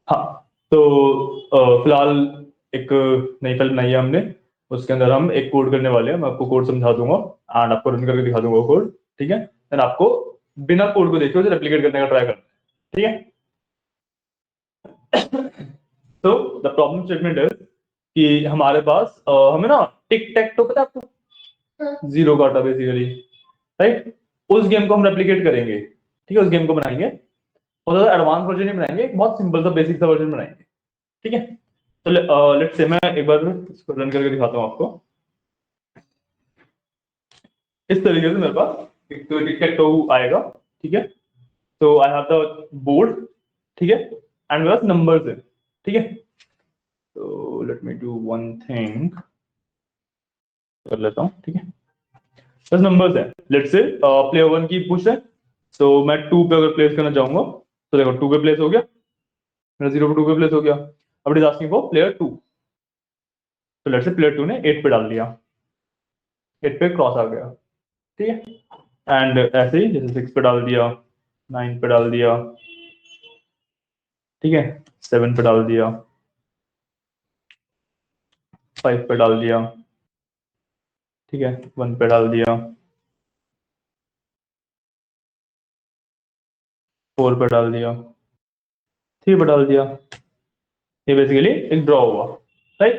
हाँ, तो फिलहाल एक नई फाइल बनाई है हमने। उसके अंदर हम एक कोड करने वाले हैं। मैं आपको कोड समझा दूंगा एंड आपको रन करके दिखा दूंगा कोड। ठीक है, देन आपको बिना कोड को देखे उसे रेप्लिकेट करने का ट्राई करना है। ठीक है। तो द प्रॉब्लम स्टेटमेंट है कि हमारे पास हमें ना टिक टैक तो पता है आपको, जीरो काटा बेसिकली, राइट। उस गेम को हम रेप्लिकेट करेंगे। ठीक है, उस गेम को बनाएंगे, बहुत ज्यादा एडवांस वर्जन नहीं बनाएंगे, एक बहुत सिंपल सा बेसिक सा वर्जन बनाएंगे। ठीक है, तो लेट्स से मैं एक बार इसको रन करके दिखाता हूँ आपको। इस तरीके से मेरे पास एक टिक टैक टो आएगा। ठीक है, तो आई हैव द बोर्ड। ठीक है, एंड मेरे पास नंबर्स है। ठीक है, तो let me do one thing, कर लेता हूँ। ठीक है, बस नंबर्स है। लेट्स से प्लेयर वन की पुश है, तो मैं टू पे अगर प्लेस करना चाहूंगा तो देखो टू पे प्लेस हो गया, मेरा जीरो पे टू पे प्लेस हो गया। अब it is asking for player two, तो लेट्स से प्लेयर टू ने एट पे डाल दिया, एट पे क्रॉस आ गया। ठीक है, एंड ऐसे ही जैसे सिक्स पे डाल दिया, नाइन पे डाल दिया, ठीक है, सेवन पे डाल दिया, फाइव पे डाल दिया, ठीक है, वन पे डाल दिया, फोर पे डाल दिया, थ्री पे डाल दिया। ये बेसिकली एक ड्रॉ हुआ, राइट।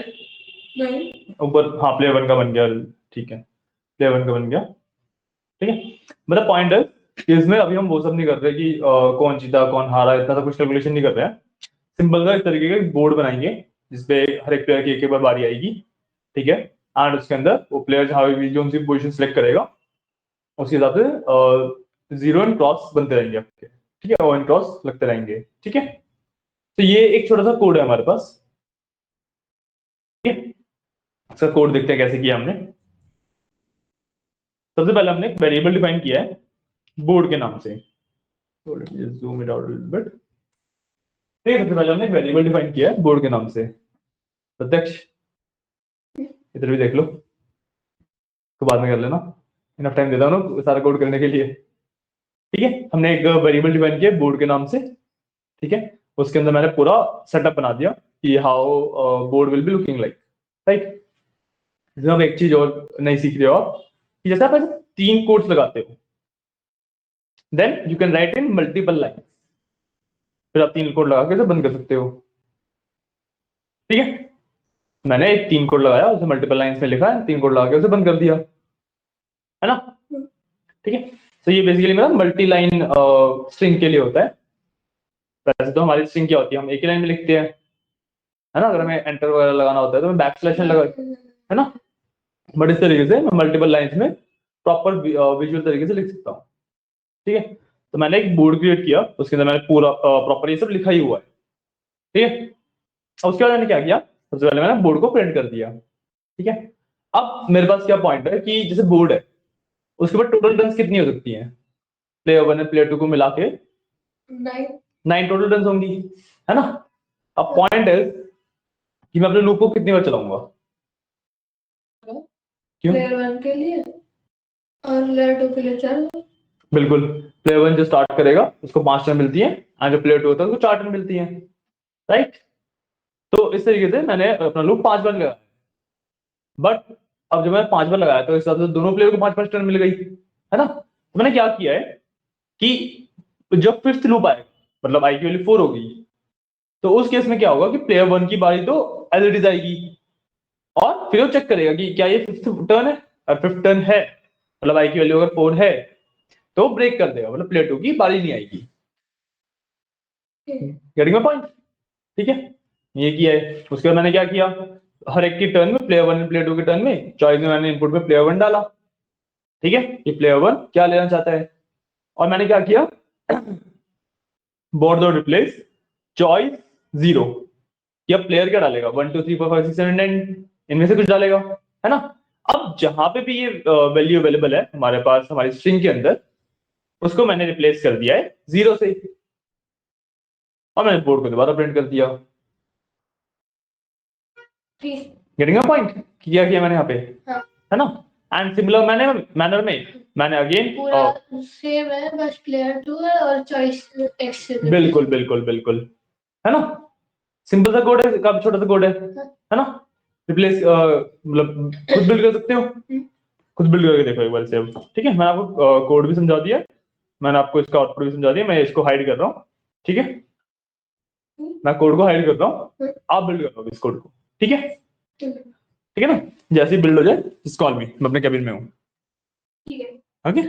नहीं, ऊपर हाँ प्लेयर वन का बन गया। ठीक है, प्लेयर वन का बन गया। ठीक है, मतलब पॉइंट है कि इसमें अभी हम वो सब नहीं कर रहे कि कौन जीता कौन हारा, इतना सा कुछ कैलकुलेशन नहीं कर रहे हैं। सिंपल सा इस तरीके का बोर्ड बनाएंगे जिसपे हर एक प्लेयर की एक बार बारी आएगी। ठीक है, एंड उसके अंदर वो प्लेयर जहां भी जो उनकी पोजीशन सेलेक्ट करेगा उसके हिसाब से जीरो एंड क्रॉस बनते रहेंगे आपके। ठीक है, ओ एंड क्रॉस लगते रहेंगे। ठीक है, तो ये एक छोटा सा कोड है हमारे पास। ठीक है, इसका कोड देखते हैं कैसे किया हमने। सबसे पहले हमने एक वेरिएबल डिफाइन किया है बोर्ड के नाम से। Zoom it out a little bit. ठीक है, सबसे पहले हमने एक वेरिएबल डिफाइन किया है बोर्ड के नाम से, प्रत्यक्ष। इधर भी देख लो, तो बाद में कर लेना, इनफ टाइम देता हूँ ना सारा कोड करने के लिए। ठीक है, हमने एक वेरिएबल डिफाइन किया बोर्ड के नाम से। ठीक है, उसके अंदर मैंने पूरा सेटअप बना दिया कि how board will be looking like, right. इसमें अब एक चीज और नहीं सीख रहे हो आप कि जैसे आप ऐसे तीन कोड्स लगाते हो, then you can write in multiple line. फिर आप तीन कोड लगा के इसे बंद कर सकते हो। ठीक है, मैंने एक तीन कोड लगाया, उसे मल्टीपल लाइंस में लिखा है, तीन कोड लगा के उसे बंद कर दिया, है ना। ठीक है, तो ये बेसिकली मेरा मल्टी लाइन स्ट्रिंग के लिए होता है। वैसे तो हमारी स्ट्रिंग क्या होती है, हम एक ही लाइन में लिखते हैं, है ना। अगर हमें एंटर वगैरह लगाना होता है तो मैं बैक स्लैश लगा, है ना। बट इस तरीके से मैं मल्टीपल लाइंस में प्रॉपर विजुअल तरीके से लिख सकता हूँ। ठीक है, तो मैंने एक बोर्ड क्रिएट किया, उसके अंदर मैंने पूरा प्रॉपर ये सब लिखा ही हुआ है। ठीक है, और उसके बाद मैंने क्या किया, सबसे पहले मैंने बोर्ड को प्रिंट कर दिया। ठीक है, अब मेरे पास क्या पॉइंट है कि जैसे बोर्ड है उसके बाद टोटल टर्न्स कितनी हो सकती हैं, player one and player two को मिला के नाइन टोटल टर्न्स होंगी, है ना। अब पॉइंट है कि मैं अपने लूप को कितनी बार चलाऊंगा। क्यों, प्लेयर वन के लिए और प्लेयर टू के लिए चार। बिल्कुल, प्लेयर वन जो स्टार्ट करेगा उसको 5 टर्न मिलती है, और जो प्लेयर टू होता है उसको 4 टर्न मिलती है, राइट। तो इस तरीके से मैंने अपना लूप 5 बार लगाया। बट अब जब मैंने 5 बार लगाया तो इस हिसाब से दोनों प्लेयर को 5-5 टर्न मिल गई, है ना। तो मैंने क्या किया है कि जब फिफ्थ लूप आएगा, मतलब आई की वैल्यू 4 होगी, तो उस केस में क्या होगा कि प्लेयर वन की बारी तो एज इट इज आएगी, और फिर वो चेक करेगा कि क्या ये फिफ्थ टर्न है, और फिफ्थ टर्न है मतलब आई की वैल्यू अगर 4 है तो ब्रेक कर देगा, मतलब प्लेयर टू की बारी नहीं आएगी। Getting my point. ठीक है, ये किया है। उसके बाद मैंने क्या किया, हर एक की टर्न में प्लेयर वन प्लेयर टू के टर्न में चॉइस में मैंने इनपुट में प्लेयर वन डाला। ठीक है, ये प्लेयर वन क्या लेना चाहता है, और मैंने क्या किया, board dot replace choice zero, या प्लेयर क्या डालेगा 1 2 3 4 5 6 7 9 इनमें से कुछ डालेगा, है ना। अब जहां पे भी ये वैल्यू अवेलेबल है हमारे पास हमारी स्ट्रिंग के अंदर, उसको मैंने रिप्लेस कर दिया है जीरो से, और मैंने बोर्ड को दोबारा प्रिंट कर दिया। गेटिंग अ पॉइंट, क्या किया मैंने यहाँ पे, हाँ। है ना। एंड सिमिलर मैनर में मैंने अगेन पूरा सेम है, बस प्लेयर टू है और चॉइस एक्स। बिल्कुल बिल्कुल बिल्कुल, है ना। सिंपल सा कोड है, काफी छोटा सा कोड है ना। रिप्लेस मतलब खुद बिल्ड कर सकते हो, खुद बिल्ड करके देखो एक बार से अब। ठीक है, मैंने आपको कोड भी समझा दिया, मैंने आपको इसका आउटपुट भी समझा दिया, मैं इसको हाइड कर रहा हूँ। ठीक है, मैं कोड को हाइड कर रहा हूँ, आप बिल्ड कर लो इस कोड को। ठीक है, ठीक है ना। जैसे ही बिल्ड हो जाए जस्ट कॉल मी, मैं अपने कैबिन में हूँ। ओके,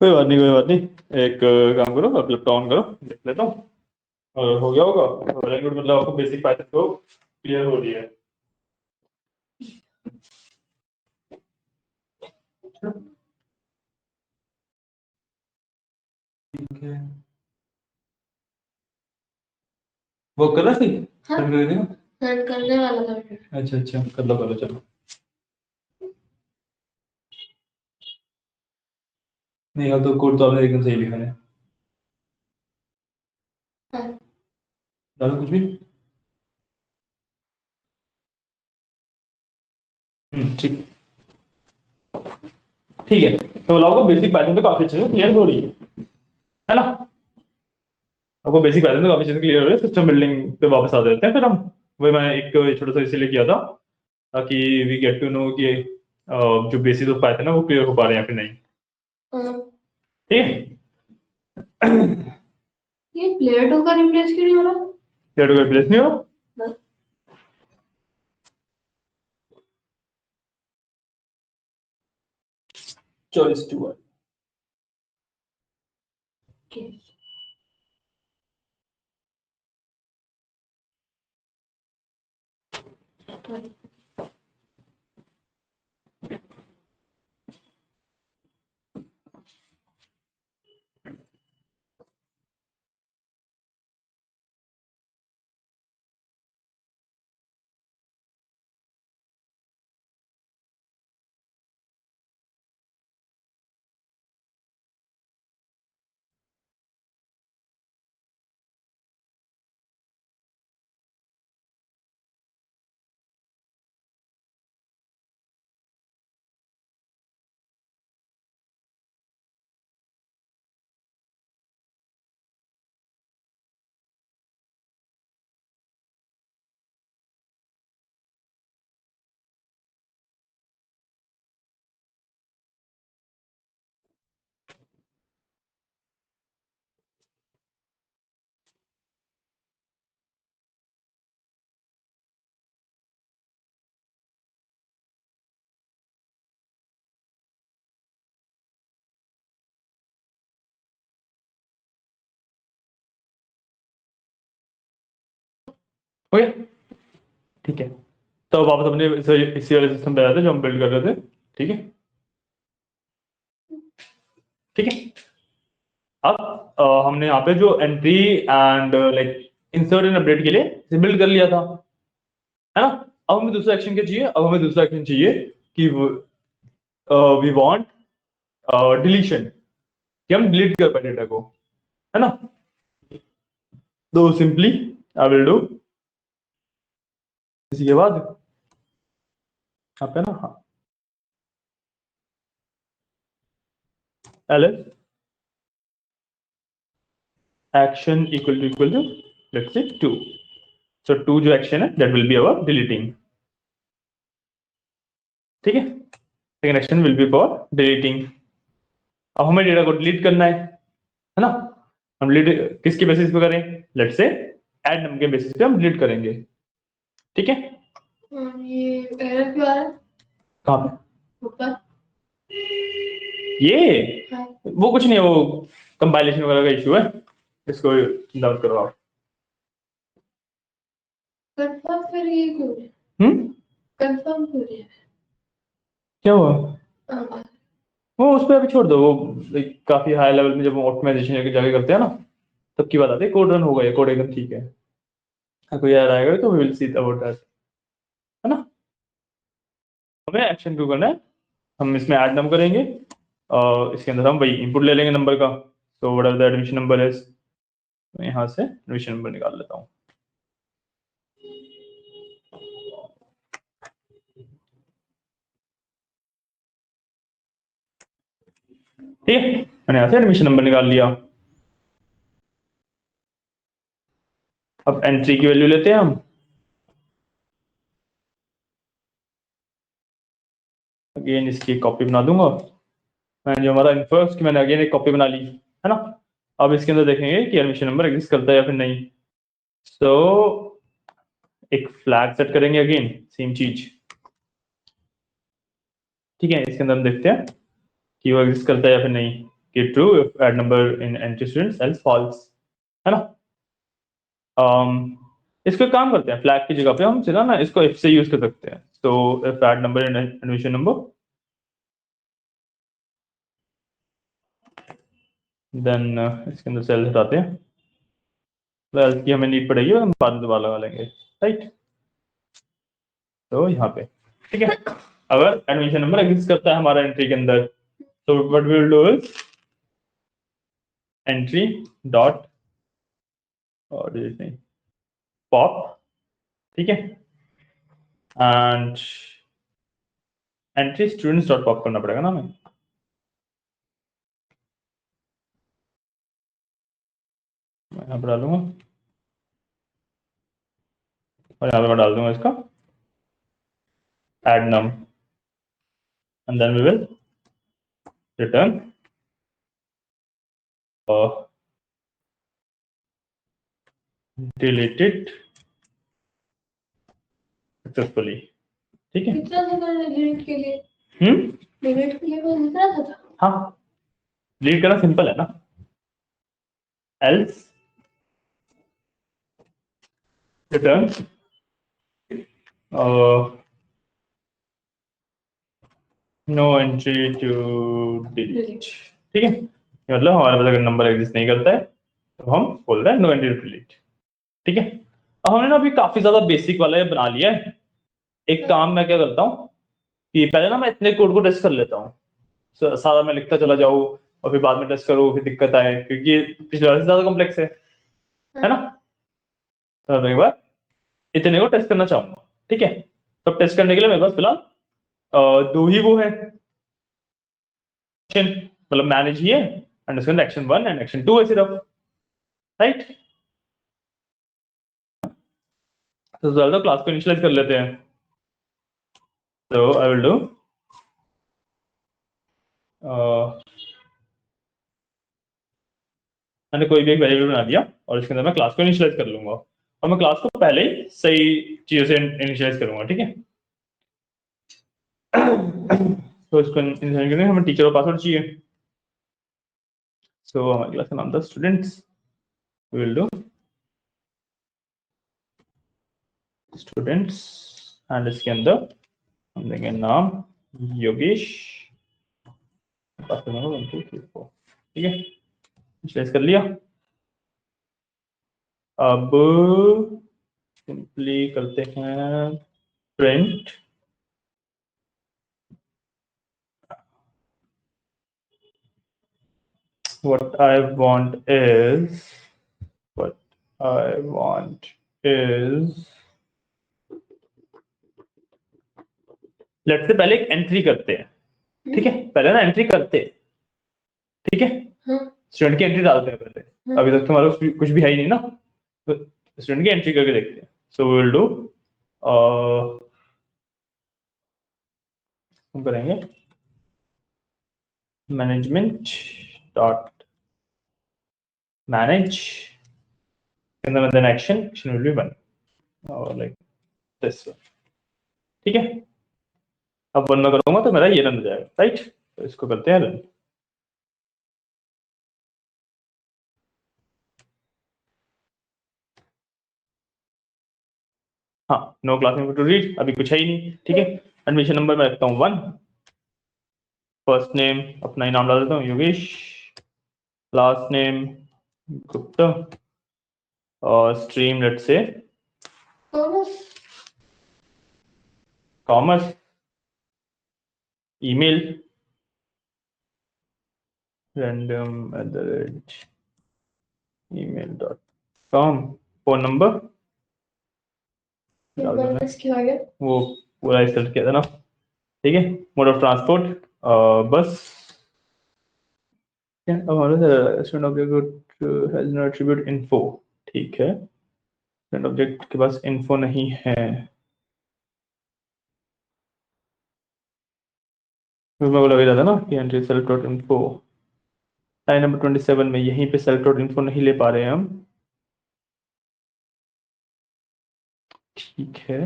कोई बात नहीं, कोई बात नहीं। एक काम करो, आप लैपटॉप ऑन करो, देख लेता हूँ और हो गया होगा। वेरी गुड, मतलब आपको बेसिक पाइथन तो क्लियर हो रही है। ठीक है, वो कर रहा थी। हाँ? करने वाला था। अच्छा अच्छा, कर लो चलो। नहीं, अब तो कोड तो आपने एकदम सही लिखा है। हाँ। डालो कुछ भी। ठीक, ठीक है। तो लोगों को बेसिक पाइथन तो काफी अच्छे से क्लियर हो रही है ना। आपको बेसिक पाइथन तो काफी अच्छे से क्लियर हो रही है। सिस्टम बिल्डिंग पे वापस आ जाते हैं फिर हम। वही मैंने एक छोटा सा इसीलिए किया था ताकि वी गेट टू नो कि जो बेसिक ऑफ पाइथन है वो क्लियर हो पा रहे हैं या फिर नहीं। ठीक है। ये प्लेयर टू का रिप्लेस क्यों नहीं हो रहा? प्लेयर टू का रिप्लेस नहीं हो रहा? चॉइस टू है। ओके, ठीक है। तो वापस अपने इसी वाले सिस्टम पे आते हैं जो हम बिल्ड कर रहे थे। ठीक है, ठीक है। अब हमने यहाँ पे जो entry and like insert and update के लिए बिल्ड कर लिया था, है ना। अब हमें दूसरा एक्शन क्या चाहिए? अब हमें दूसरा एक्शन चाहिए कि वी वांट डिलीशन, कि हम डिलीट कर पाए डेटा को, है ना। तो सिंपली आई विल डू, इसी के बाद यहाँ पे ना L action equal to let's say 2। So 2 जो एक्शन है that will be our deleting. ठीक है, second action will be for deleting. अब हमें डेटा को डिलीट करना है ना। हम डिलीट किसके बेसिस पे करें? लेट्स से ऐड नंबर के बेसिस पे हम डिलीट करेंगे। ठीक है, ये एरर क्यों आ रहा है? कहाँ पे ऊपर? ये हाँ। वो कुछ नहीं है, वो कंपाइलेशन वगैरह का इशू है, इसको डाउन करो आप। कंफर्म फिर ये क्यों है? कंफर्म क्यों है? क्या हुआ? वो उस पर अभी छोड़ दो, वो काफी हाई लेवल में जब ऑप्टिमाइजेशन जाके करते हैं ना तब की बात आती है। कोड रन होगा, ये कोड एकदम ठीक है। हाँ, कोई यार आएगा तो we will see about that, है ना। हमें एक्शन क्यों करना है? हम इसमें ऐड नंबर करेंगे और इसके अंदर हम वही इनपुट ले लेंगे नंबर का। तो what are the admission number is, मैं यहाँ से एडमिशन नंबर निकाल लेता हूँ। ठीक है, मैंने यहाँ से एडमिशन नंबर निकाल लिया। अब एंट्री की वैल्यू लेते हैं हम, अगेन इसकी कॉपी बना दूंगा। मैंने जो हमारा इन्फो है उसकी मैंने अगेन एक कॉपी बना ली है ना। अब इसके अंदर देखेंगे कि एडमिशन नंबर एग्जिस्ट करता है या फिर नहीं। सो एक फ्लैग सेट करेंगे, अगेन सेम चीज, ठीक है। इसके अंदर हम देखते हैं कि वो एग्जिस्ट करता है या फिर नहीं, कि true if add number in entry students else false, है ना। इसको एक काम करते हैं, फ्लैग की जगह पे हम सीधा ना इसको इफ से यूज कर सकते हैं। तो if add number in admission number, then इसके अंदर सेल हटाते हैं, वेल की हमें नीड पड़ेगी और हम बाद में दोबारा लगा लेंगे, राइट। तो यहाँ पे ठीक है, अगर एडमिशन नंबर एग्जिस्ट करता है हमारा एंट्री के अंदर, तो what we will do is entry dot और पॉप, ठीक है, and entry students dot pop करना पड़ेगा ना हमें। मैं यहाँ पर डालूंगा और यहाँ पे मैं डाल दूंगा इसका add num, and then we will return deleted successfully, ठीक है। कितना था मैंने डिलीट के लिए? हम्म, डिलीट के लिए वो कितना था? हाँ, डिलीट करना सिंपल है ना। else return no entry to delete, ठीक है। मतलब हमारे पास अगर नंबर एग्जिस्ट नहीं करता है तो हम बोल रहे हैं नो एंट्री टू डिलीट, ठीक है। अब हमने ना अभी काफी ज्यादा बेसिक वाला ये बना लिया है। एक काम मैं क्या करता हूँ कि पहले ना मैं इतने कोड को टेस्ट कर लेता हूँ, सारा मैं लिखता चला जाऊँ और फिर बाद में टेस्ट करूँ फिर दिक्कत आए, क्योंकि ये पिछले वाले से ज्यादा कॉम्प्लेक्स है ना। तो मैं एक बार इतने को टेस्ट करना चाहूंगा, ठीक है। तो टेस्ट करने के लिए मेरे पास फिलहाल दो ही वो है, मतलब मैनेज ही है एंड उसके अंदर एक्शन 1 एंड एक्शन 2 है सिर्फ, राइट। तो ज्यादा क्लास को इनिशियलाइज कर लेते हैं। तो आई विल डू मैंने कोई भी एक वेरिएबल बना दिया और इसके अंदर मैं क्लास को इनिशियलाइज कर लूंगा, और मैं क्लास को पहले ही सही चीजों से इनिशियलाइज करूंगा, ठीक है। तो इसको इनिशियलाइज करने हमें टीचर और पासवर्ड चाहिए। सो हमारी क्लास का नाम था students, will do students and इसके अंदर हम देंगे नाम योगेश, पासवर्ड नंबर 1 2 3 4, ठीक है। इनिशियलाइज कर लिया। अब सिंपली करते हैं print what I want is what I want is let's say पहले एक एंट्री करते हैं, ठीक है। पहले ना एंट्री करते हैं, ठीक है। स्टूडेंट की एंट्री डालते हैं पहले, अभी तक तुम्हारा कुछ भी है ही नहीं ना, तो स्टूडेंट की एंट्री करके देखते हैं। सो वी विल डू हम करेंगे management dot manage then action will be 1 और लाइक दिस, ठीक है। अब 1 में करूंगा तो मेरा ये रन हो जाएगा, राइट। तो इसको करते हैं रन। हाँ, नो क्लास टू रीड, अभी कुछ है ही नहीं, ठीक है। एडमिशन नंबर मैं रखता हूँ 1, फर्स्ट नेम अपना ही नाम डाल देता हूँ योगेश, लास्ट नेम गुप्ता, और स्ट्रीम लेट से commerce, email random@email.com, phone number वो पूरा इंसर्ट किया था ना, ठीक है। मोड ऑफ ट्रांसपोर्ट बस, हमारा student object has no attribute info, ठीक है। स्टूडेंट ऑब्जेक्ट के पास इन्फो नहीं है। मेरे को लग रहा था ना कि entry self dot info, line number 27 में यहीं पे सेल्फ डॉट इन्फो नहीं ले पा रहे हैं हम। ठीक है,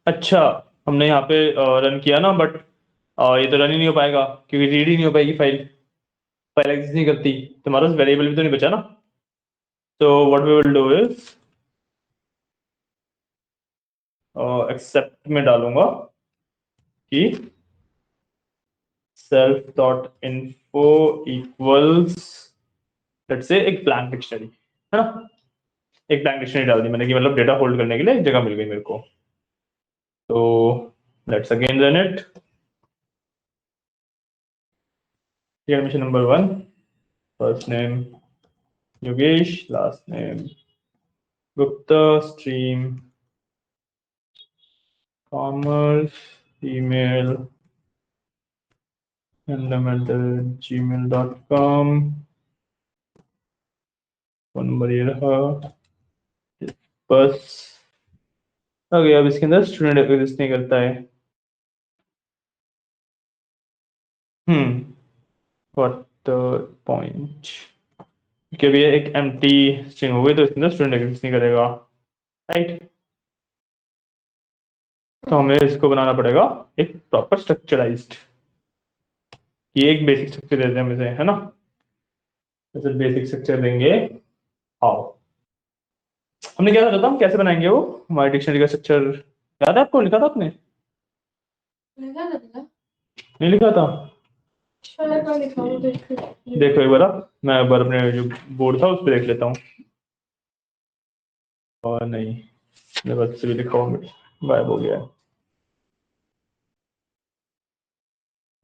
अच्छा हमने यहाँ पे रन किया ना, बट ये तो रन ही नहीं हो पाएगा क्योंकि रीड ही नहीं हो पाएगी फाइल, फाइल एग्जिस्ट नहीं करती, तुम्हारा वेरिएबल भी तो नहीं बचा ना। तो what we will do is except में डालूंगा कि self dot info equals let's say एक ब्लैंक डिक्शनरी, है ना। एक ब्लैंक डिक्शनरी डाल दी मैंने कि मतलब डेटा होल्ड करने के लिए एक जगह मिल गई मेरे को। तो let's again run it. Admission number 1, first name Yogesh, last name Gupta, stream commerce, email gmail.com, phone number ये रहा बस। ओके, अब इसके अंदर स्टूडेंट एग्जिस्ट नहीं करता है। व्हाट द पॉइंट, क्योंकि ये एक एम्प्टी स्ट्रिंग हो गई तो इसके अंदर स्टूडेंट एग्जिस्ट नहीं करेगा, राइट। तो हमें इसको बनाना पड़ेगा एक प्रॉपर स्ट्रक्चराइज्ड, ये एक बेसिक स्ट्रक्चर देते हैं हम इसे, है ना। जैसे बेसिक स्ट्रक्चर देंगे, हाउ, हमने क्या सोचा था हम कैसे बनाएंगे वो हमारी डिक्शनरी का स्ट्रक्चर, याद है आपको, लिखा था आपने? लिखा था। नहीं लिखा था? शायद मैं लिखाऊं देखो। देखो एक बार मैं एक बार अपने जो बोर्ड था उस पर देख लेता हूँ। और नहीं, मेरे पास से भी लिखा हुआ गायब हो गया है।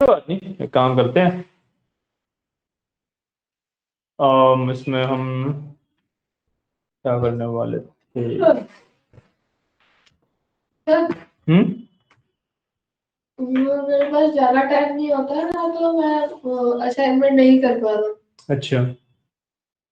कोई बात नहीं, एक काम करते हैं, इसमें हम क्या करने वाले थे। हम्म मेरे पास ज्यादा टाइम नहीं होता है ना, तो मैं असाइनमेंट नहीं कर पा रहा। अच्छा,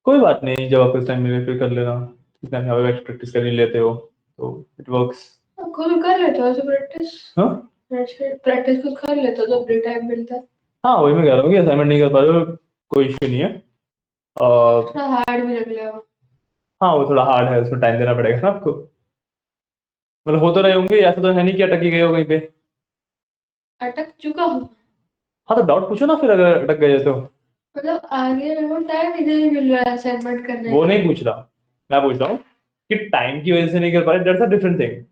कोई बात नहीं, जब आपको टाइम मिले फिर कर लेना, इतना प्रैक्टिस कर ही लेते हो तो इट वर्क्स। खुद कर लेता हूँ ऐसे प्रैक्टिस। हाँ प्रैक्टिस खुद कर लेता हूँ जब फ्री टाइम मिलता है। हाँ, वही मैं कह रहा हूँ कि असाइनमेंट नहीं कर पा रहे हो, कोई इश्यू नहीं है। थोड़ा हार्ड भी लग रहा है। हाँ वो थोड़ा हार्ड है, उसमें टाइम देना पड़ेगा ना आपको। मतलब हो तो रहे होंगे, ऐसा तो है नहीं कि अटक ही गए हो कहीं पे। अटक चुका हूँ। हाँ तो डाउट पूछो ना फिर, अगर अटक गए तो। मतलब आगे मेरे को टाइम इधर ही मिल रहा है असाइनमेंट करने वो का। नहीं पूछ रहा, मैं पूछ रहा हूँ कि टाइम की वजह से नहीं कर पा रहे, दैट्स अ डिफरेंट थिंग।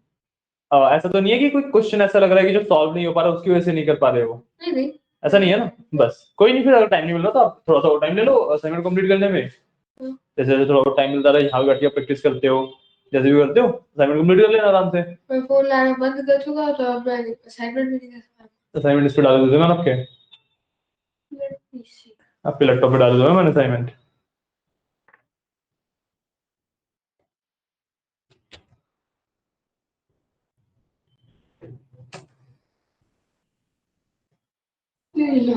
ऐसा तो नहीं है कि कोई क्वेश्चन ऐसा लग रहा है कि जो सॉल्व नहीं हो पा रहा उसकी वजह से नहीं कर पा रहे हो, नहीं नहीं। ऐसा नहीं है ना। बस कोई नहीं, फिर अगर टाइम नहीं मिल रहा तो आप थोड़ा सा और टाइम ले लो असाइनमेंट कंप्लीट करने में। हाँ। जैसे जैसे थोड़ा और टाइम मिलता रहा, यहाँ बैठ के प्रैक्टिस करते हो, जैसे भी करते हो असाइनमेंट कंप्लीट कर लेना आराम से। मैं फोन लाना बंद कर चुका तो अब मैं असाइनमेंट भी नहीं कर सकता। असाइनमेंट इस पे डाल दूंगा ना आपके, Let me see. आपके लैपटॉप पे डाल दूंगा मैंने असाइनमेंट। ले लो।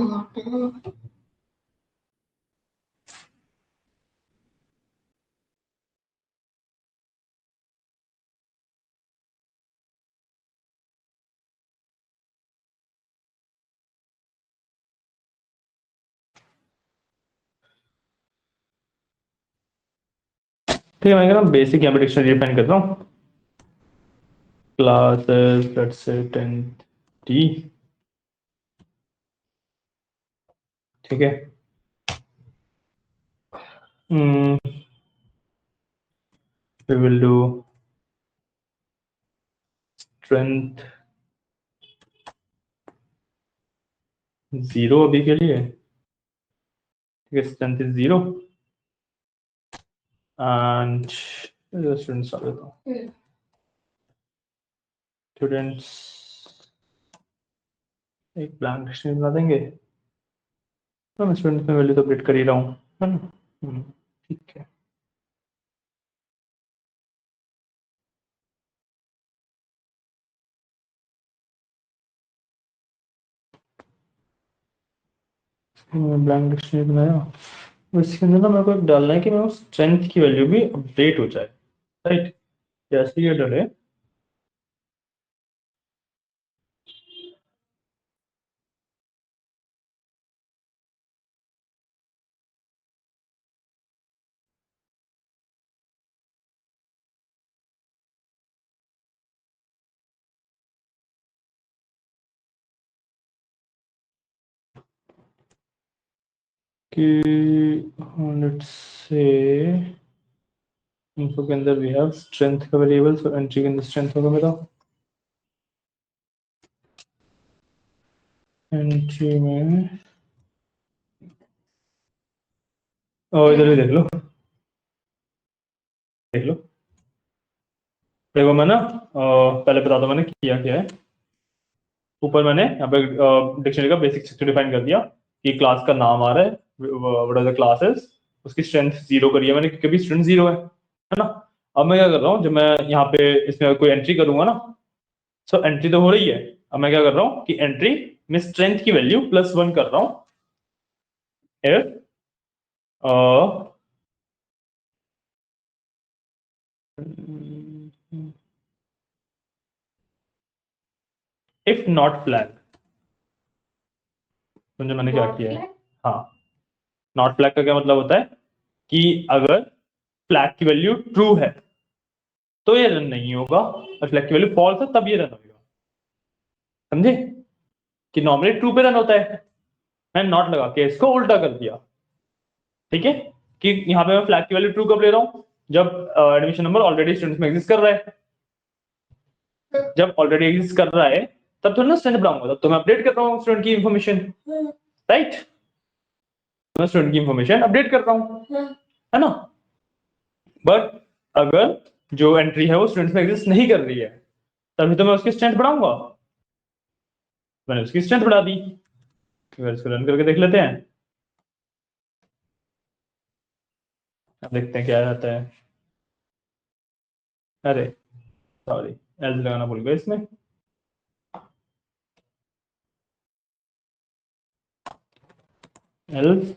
ठीक है, मैं कह रहा हूँ बेसिक यहाँ पे डिक्शनरी डिफाइन करता हूँ, क्लासेस लेट्स से 10T, ठीक है। Hmm, we will do strength 0 अभी के लिए, ठीक है, strength is 0 and students आ देता हूँ, स्टूडेंट्स एक ब्लैंक डिक्शनरी बना देंगे, तो मैं स्टूडेंट्स में वैल्यू तो अपडेट कर ही रहा हूँ, है ना। ठीक है, ब्लैंक डिक्शनरी बनाया, इसके अंदर ना मेरे को एक डालना है कि मैं उस स्ट्रेंथ की वैल्यू भी अपडेट हो जाए, राइट? जैसे ये डले कि लेट्स से इनको के अंदर वी हैव स्ट्रेंथ का वेरिएबल, सो एंट्री के अंदर स्ट्रेंथ होगा मेरा, एंट्री में इधर भी देख लो, देख लो। देखो मैं ना पहले बता दो मैंने किया क्या है। ऊपर मैंने यहाँ पे डिक्शनरी का बेसिक स्ट्रक्चर डिफाइन कर दिया कि क्लास का नाम आ रहा है, व्हाट आर द क्लासेस, उसकी स्ट्रेंथ जीरो करी है मैंने क्योंकि अभी स्ट्रेंथ जीरो है ना। अब मैं क्या कर रहा हूँ, जब मैं यहाँ पे इसमें कोई एंट्री करूंगा ना, सो एंट्री तो हो रही है। अब मैं क्या कर रहा हूँ कि एंट्री में स्ट्रेंथ की वैल्यू +1 कर रहा हूँ इफ नॉट फ्लैग। समझे मैंने क्या Not किया है? flag? हाँ, नॉट फ्लैग का क्या मतलब होता है कि अगर फ्लैग की वैल्यू ट्रू है तो ये रन नहीं होगा, और फ्लैग की वैल्यू फॉल्स है तब ये रन होगा। समझे कि नॉर्मली ट्रू पे रन होता है, मैंने नॉट लगा के इसको उल्टा कर दिया। ठीक है कि यहाँ पे मैं फ्लैग की वैल्यू ट्रू कब ले रहा हूँ, जब एडमिशन नंबर ऑलरेडी स्टूडेंट्स में एग्जिस्ट कर रहा है। जब ऑलरेडी एग्जिस्ट कर रहा है तब तो ना स्टूडेंट बढ़ाऊंगा, तब तो मैं अपडेट कर रहा हूँ स्टूडेंट की इन्फॉर्मेशन, राइट? मैं स्टूडेंट की इन्फॉर्मेशन अपडेट कर रहा हूँ, है ना। बट अगर जो एंट्री है वो स्टूडेंट्स में एग्जिस्ट नहीं कर रही है तभी तो मैं उसकी स्ट्रेंथ बढ़ाऊंगा। मैंने उसकी स्ट्रेंथ बढ़ा दी। अगर इसको रन करके देख लेते हैं, अब देखते हैं क्या आता है। अरे सॉरी, एल्स लगाना भूल गया इसमें। एल्स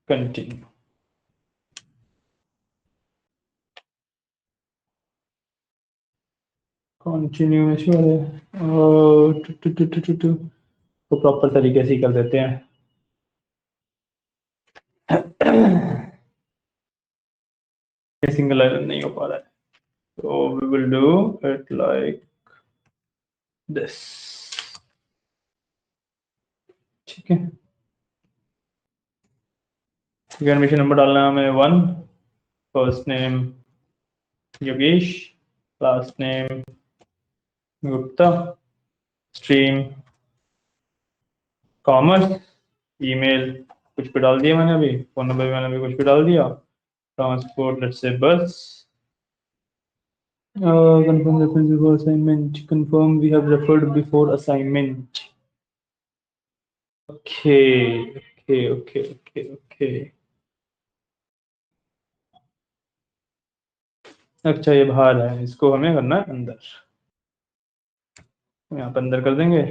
कंटिन्यू, कंटिन्यू में श्योर है और तो प्रॉपर तरीके से ही कर देते हैं। सिंगल लाइन नहीं हो पा रहा है, तो we will do it like this. ठीक है, एडमिशन नंबर डालना है हमें 1, first name Yogesh, last name Gupta, stream commerce, email कुछ पे डाल दिया मैंने अभी, फोन नंबर भी मैंने अभी कुछ पे डाल दिया, ट्रांसपोर्ट लेट्स से बस, confirm reference before assignment, confirm we have referred before assignment. Okay. अच्छा ये बाहर है, इसको हमें करना है अंदर, यहाँ पर अंदर कर देंगे।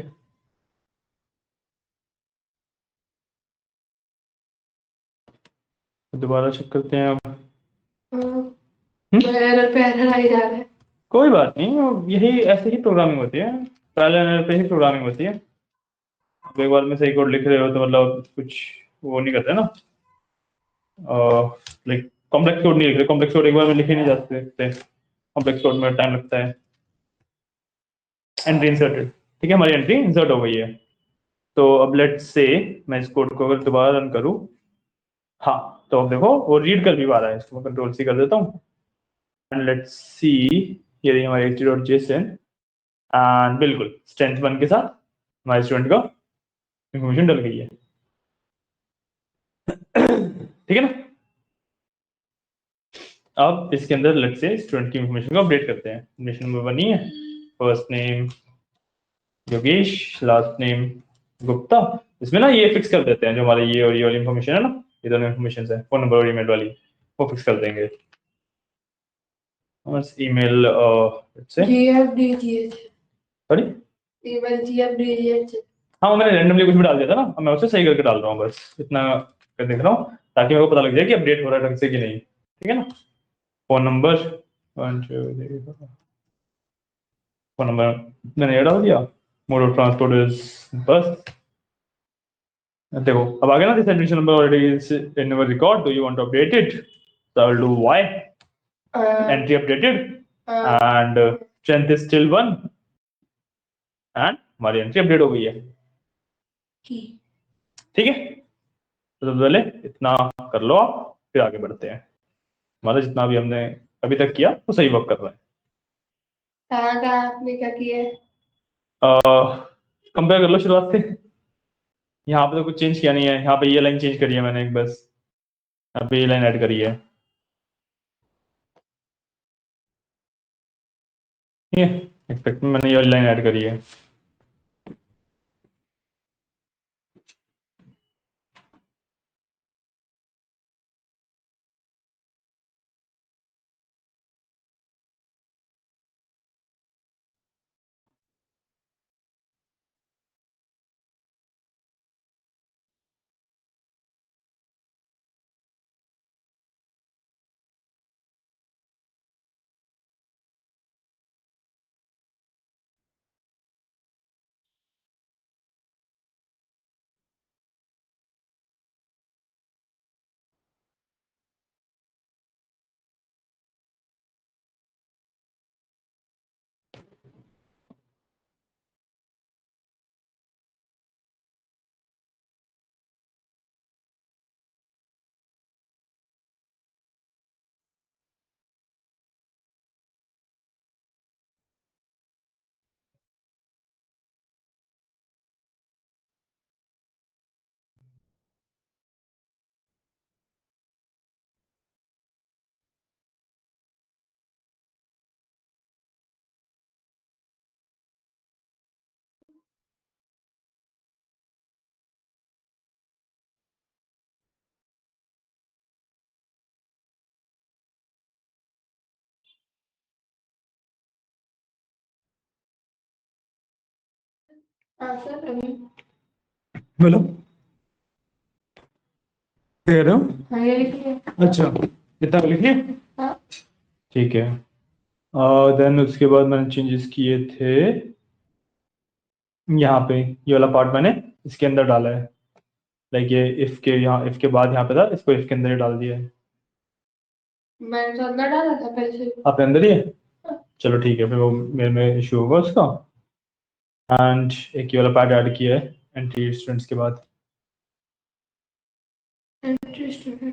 दोबारा चेक करते हैं अब। एरर पे एरर आई जा रहा है। कोई बात नहीं, यही ऐसे ही प्रोग्रामिंग होती है, ट्रायल एंड एरर पे ही प्रोग्रामिंग होती है। अब एक बार में सही कोड लिख रहे हो तो मतलब कुछ वो नहीं करते ना, लाइक कॉम्प्लेक्स कोड नहीं लिख रहे, कॉम्प्लेक्स कोड एक बार में लिखे नहीं जा सकते, कॉम्प्लेक्स कोड में टाइम लगता है। एंट्री इंसर्टेड, ठीक है, हमारी एंट्री इंसर्ट हो गई है। तो अब लेट्स से मैं इस कोड को अगर दोबारा रन करूं, हाँ तो अब देखो वो रीड कर भी पा रहा है, इसको मैं कंट्रोल सी कर देता हूँ एंड लेट्स सी, ये रही हमारी htjson एंड बिल्कुल स्ट्रेंथ 1 के साथ हमारे स्टूडेंट का इंफॉर्मेशन डल गई है। ठीक है ना। अब इसके अंदर लेट्स से स्टूडेंट की इंफॉर्मेशन को अपडेट करते हैं। एडमिशन नंबर 1 ही है, first name Yogesh, last name Gupta. इसमें ना ये फिक्स कर देते हैं जो हमारे ये वाली इंफॉर्मेशन है ना, ये दोनों इंफॉर्मेशन है, फोन नंबर और ईमेल वाली, वो फिक्स कर देंगे। बस ईमेल से GFDGH सॉरी ईमेल GFDGH हाँ मैंने रैंडमली कुछ भी डाल दिया था ना, अब मैं उसे सही करके डाल रहा हूँ, बस इतना कर देख रहा हूँ ताकि मेरे को पता लग जाए कि अपडेट हो रहा है ढंग से कि नहीं। ठीक है ना। फोन नंबर 1 2 फोन नंबर मैंने ये डाल दिया। मोड ऑफ ट्रांसपोर्ट इज बस। देखो अब आ गया ना, this admission number already is in your record, do you want to update it? So I'll do y, entry updated, and strength is still 1 and हमारी एंट्री अपडेट हो गई है। ठीक है, तो सबसे पहले इतना कर लो आप, फिर आगे बढ़ते हैं। हमारा जितना भी हमने अभी तक किया वो सही वर्क कर रहा है। कहाँ आपने क्या किया है? कंपेयर कर लो शुरुआत से। यहाँ पे तो कुछ चेंज किया नहीं है, यहाँ पे ये लाइन चेंज करी है मैंने एक बस, यहाँ पे ये लाइन ऐड करी है। ठीक है, एक्सपेक्ट में मैंने ये लाइन ऐड करी है। सर अभी बोलो, कह रहे हो? हाँ ये लिखिए। अच्छा, इतना लिखिए। हाँ ठीक है, देन उसके बाद मैंने चेंजेस किए थे यहाँ पे, ये वाला पार्ट मैंने इसके अंदर डाला है। लाइक ये इफ के, यहाँ इफ के बाद यहाँ पे था, इसको इफ के अंदर ही डाल दिया है। मैंने तो अंदर डाला था पहले से। आप अंदर ही है? चलो ठीक है, फिर वो मेरे में इशू होगा उसका। एंड एक ये वाला पार्ट ऐड किया है एंटी स्टूडेंट्स के बाद। इंटरेस्टिंग।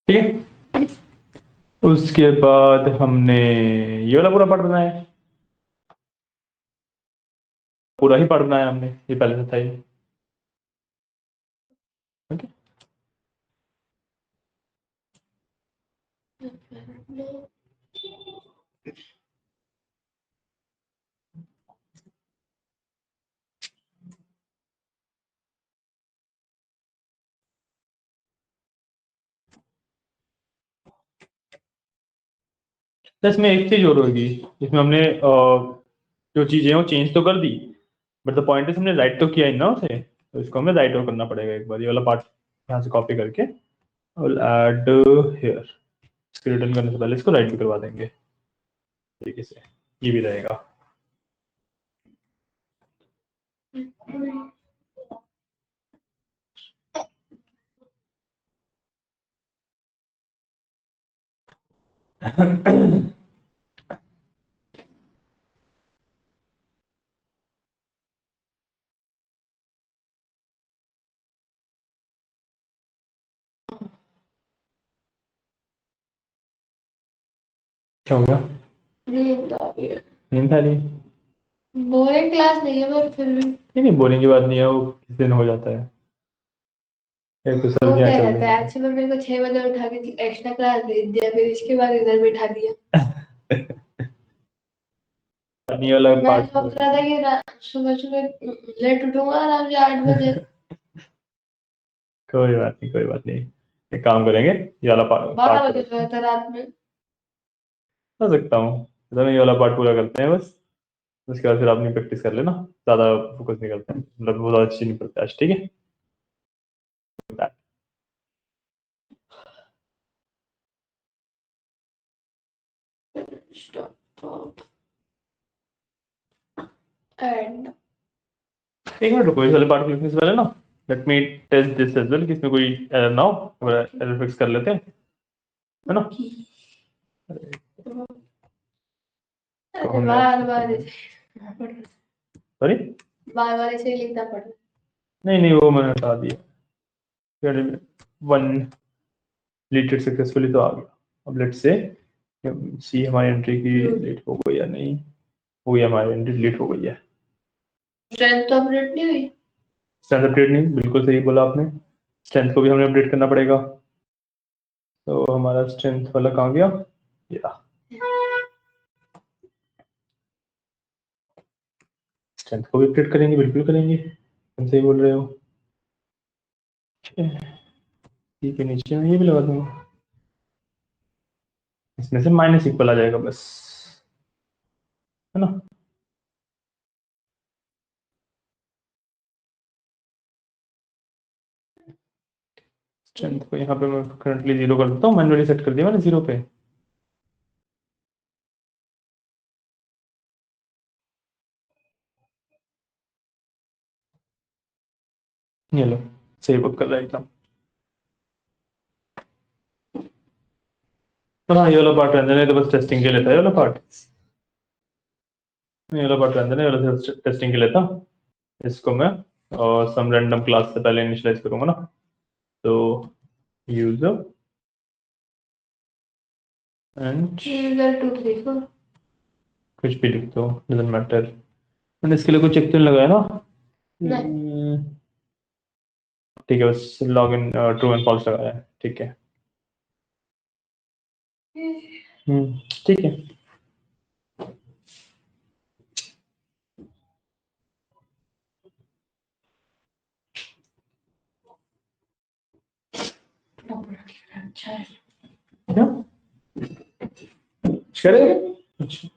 ठीक है, उसके बाद हमने ये वाला पूरा पार्ट बनाया है, पूरा ही पार्ट बनाया हमने, ये पहले से था ही। ओके, तो इसमें एक चीज और होगी, इसमें हमने जो चीजें हैं वो चेंज तो कर दी, बट द पॉइंट इज हमने राइट तो किया ही ना उसे, तो इसको हमें राइट और करना पड़ेगा एक बार। ये वाला पार्ट यहाँ से कॉपी करके और ऐड हियर, इसको रिटर्न करने से पहले इसको राइट भी करवा देंगे तरीके से, ये भी रहेगा। क्या हो गया? नींद आ रही है। नींद आ रही है? बोरिंग क्लास नहीं है पर फिर भी नहीं नहीं, बोरिंग की बात नहीं है, वो किस दिन हो जाता है। एक तो वो सर्दियाँ क्या चल रहता रही है। आज सुबह मेरे को 6 बजे उठा के एक्स्ट्रा क्लास दे दिया, फिर इसके बाद इधर बिठा दिया। हैं। पानी वाला मैं पार्ट सोच रहा था कि सुबह सुबह लेट उठूंगा आराम से 8 बजे। कोई बात नहीं, कोई बात नहीं। एक काम करेंगे, ये वाला पार्ट 12 बजे पूरा सोया था रात में। कर सकता हूँ। तो ये वाला पार्ट पूरा करते हैं बस। उसके बाद फिर अपनी प्रैक्टिस कर लेना। ज़्यादा फोकस नहीं करते हैं, मतलब वो ज़्यादा अच्छी नहीं पड़ती आज, ठीक है। स्टॉप एंड एक मिनट रुको, इस वाले पार्ट को लिखने से पहले ना let me test this as well कि इसमें कोई एरर ना हो। एरर फिक्स कर लेते हैं, है ना। तो हमने बार बार सॉरी, बार बार इसे लिखना पड़ रहा नहीं नहीं, वो मैंने हटा दिया। वन डिलीटेड सक्सेसफुली तो आ गया। अब लेट्स से सी हमारी एंट्री की डिलीट हो गई या नहीं। हो गई, हमारी एंट्री डिलीट हो गई है। स्ट्रेंथ तो अपडेट नहीं हुई। स्ट्रेंथ अपडेट नहीं, बिल्कुल सही बोला आपने। स्ट्रेंथ को भी हमें अपडेट करना पड़ेगा। तो हमारा स्ट्रेंथ वाला कहाँ गया? या स्ट्रेंथ को भी अपडेट करेंगे, बिल्कुल करेंगे, तुम सही बोल रहे हो। ठीक है, नीचे में ये भी लगा दूंगा। इसमें से माइनस इक्वल आ जाएगा बस, है ना। स्ट्रेंथ को यहाँ पे मैं करंटली 0 कर देता हूँ, मैनुअली सेट कर दिया मैंने 0 पे। ये लो, सही वर्क कर रहा है एकदम। तो हाँ, ये वाला पार्ट रहने देना, तो बस टेस्टिंग के लिए था ये वाला पार्ट। ये वाला पार्ट रहने देना, ये वाला टेस्टिंग के लिए था। इसको मैं और सम रैंडम क्लास से पहले इनिशियलाइज करूंगा ना। तो यूजर एंड यूजर 234 कुछ भी लिख दो, डजंट मैटर। मैंने इसके लिए कुछ चेक तो नहीं लगाया ना। नहीं। ठीक है, बस log in true and false लगाया है, ठीक है। ठीक है। अच्छा है। क्या करे? अच्छा,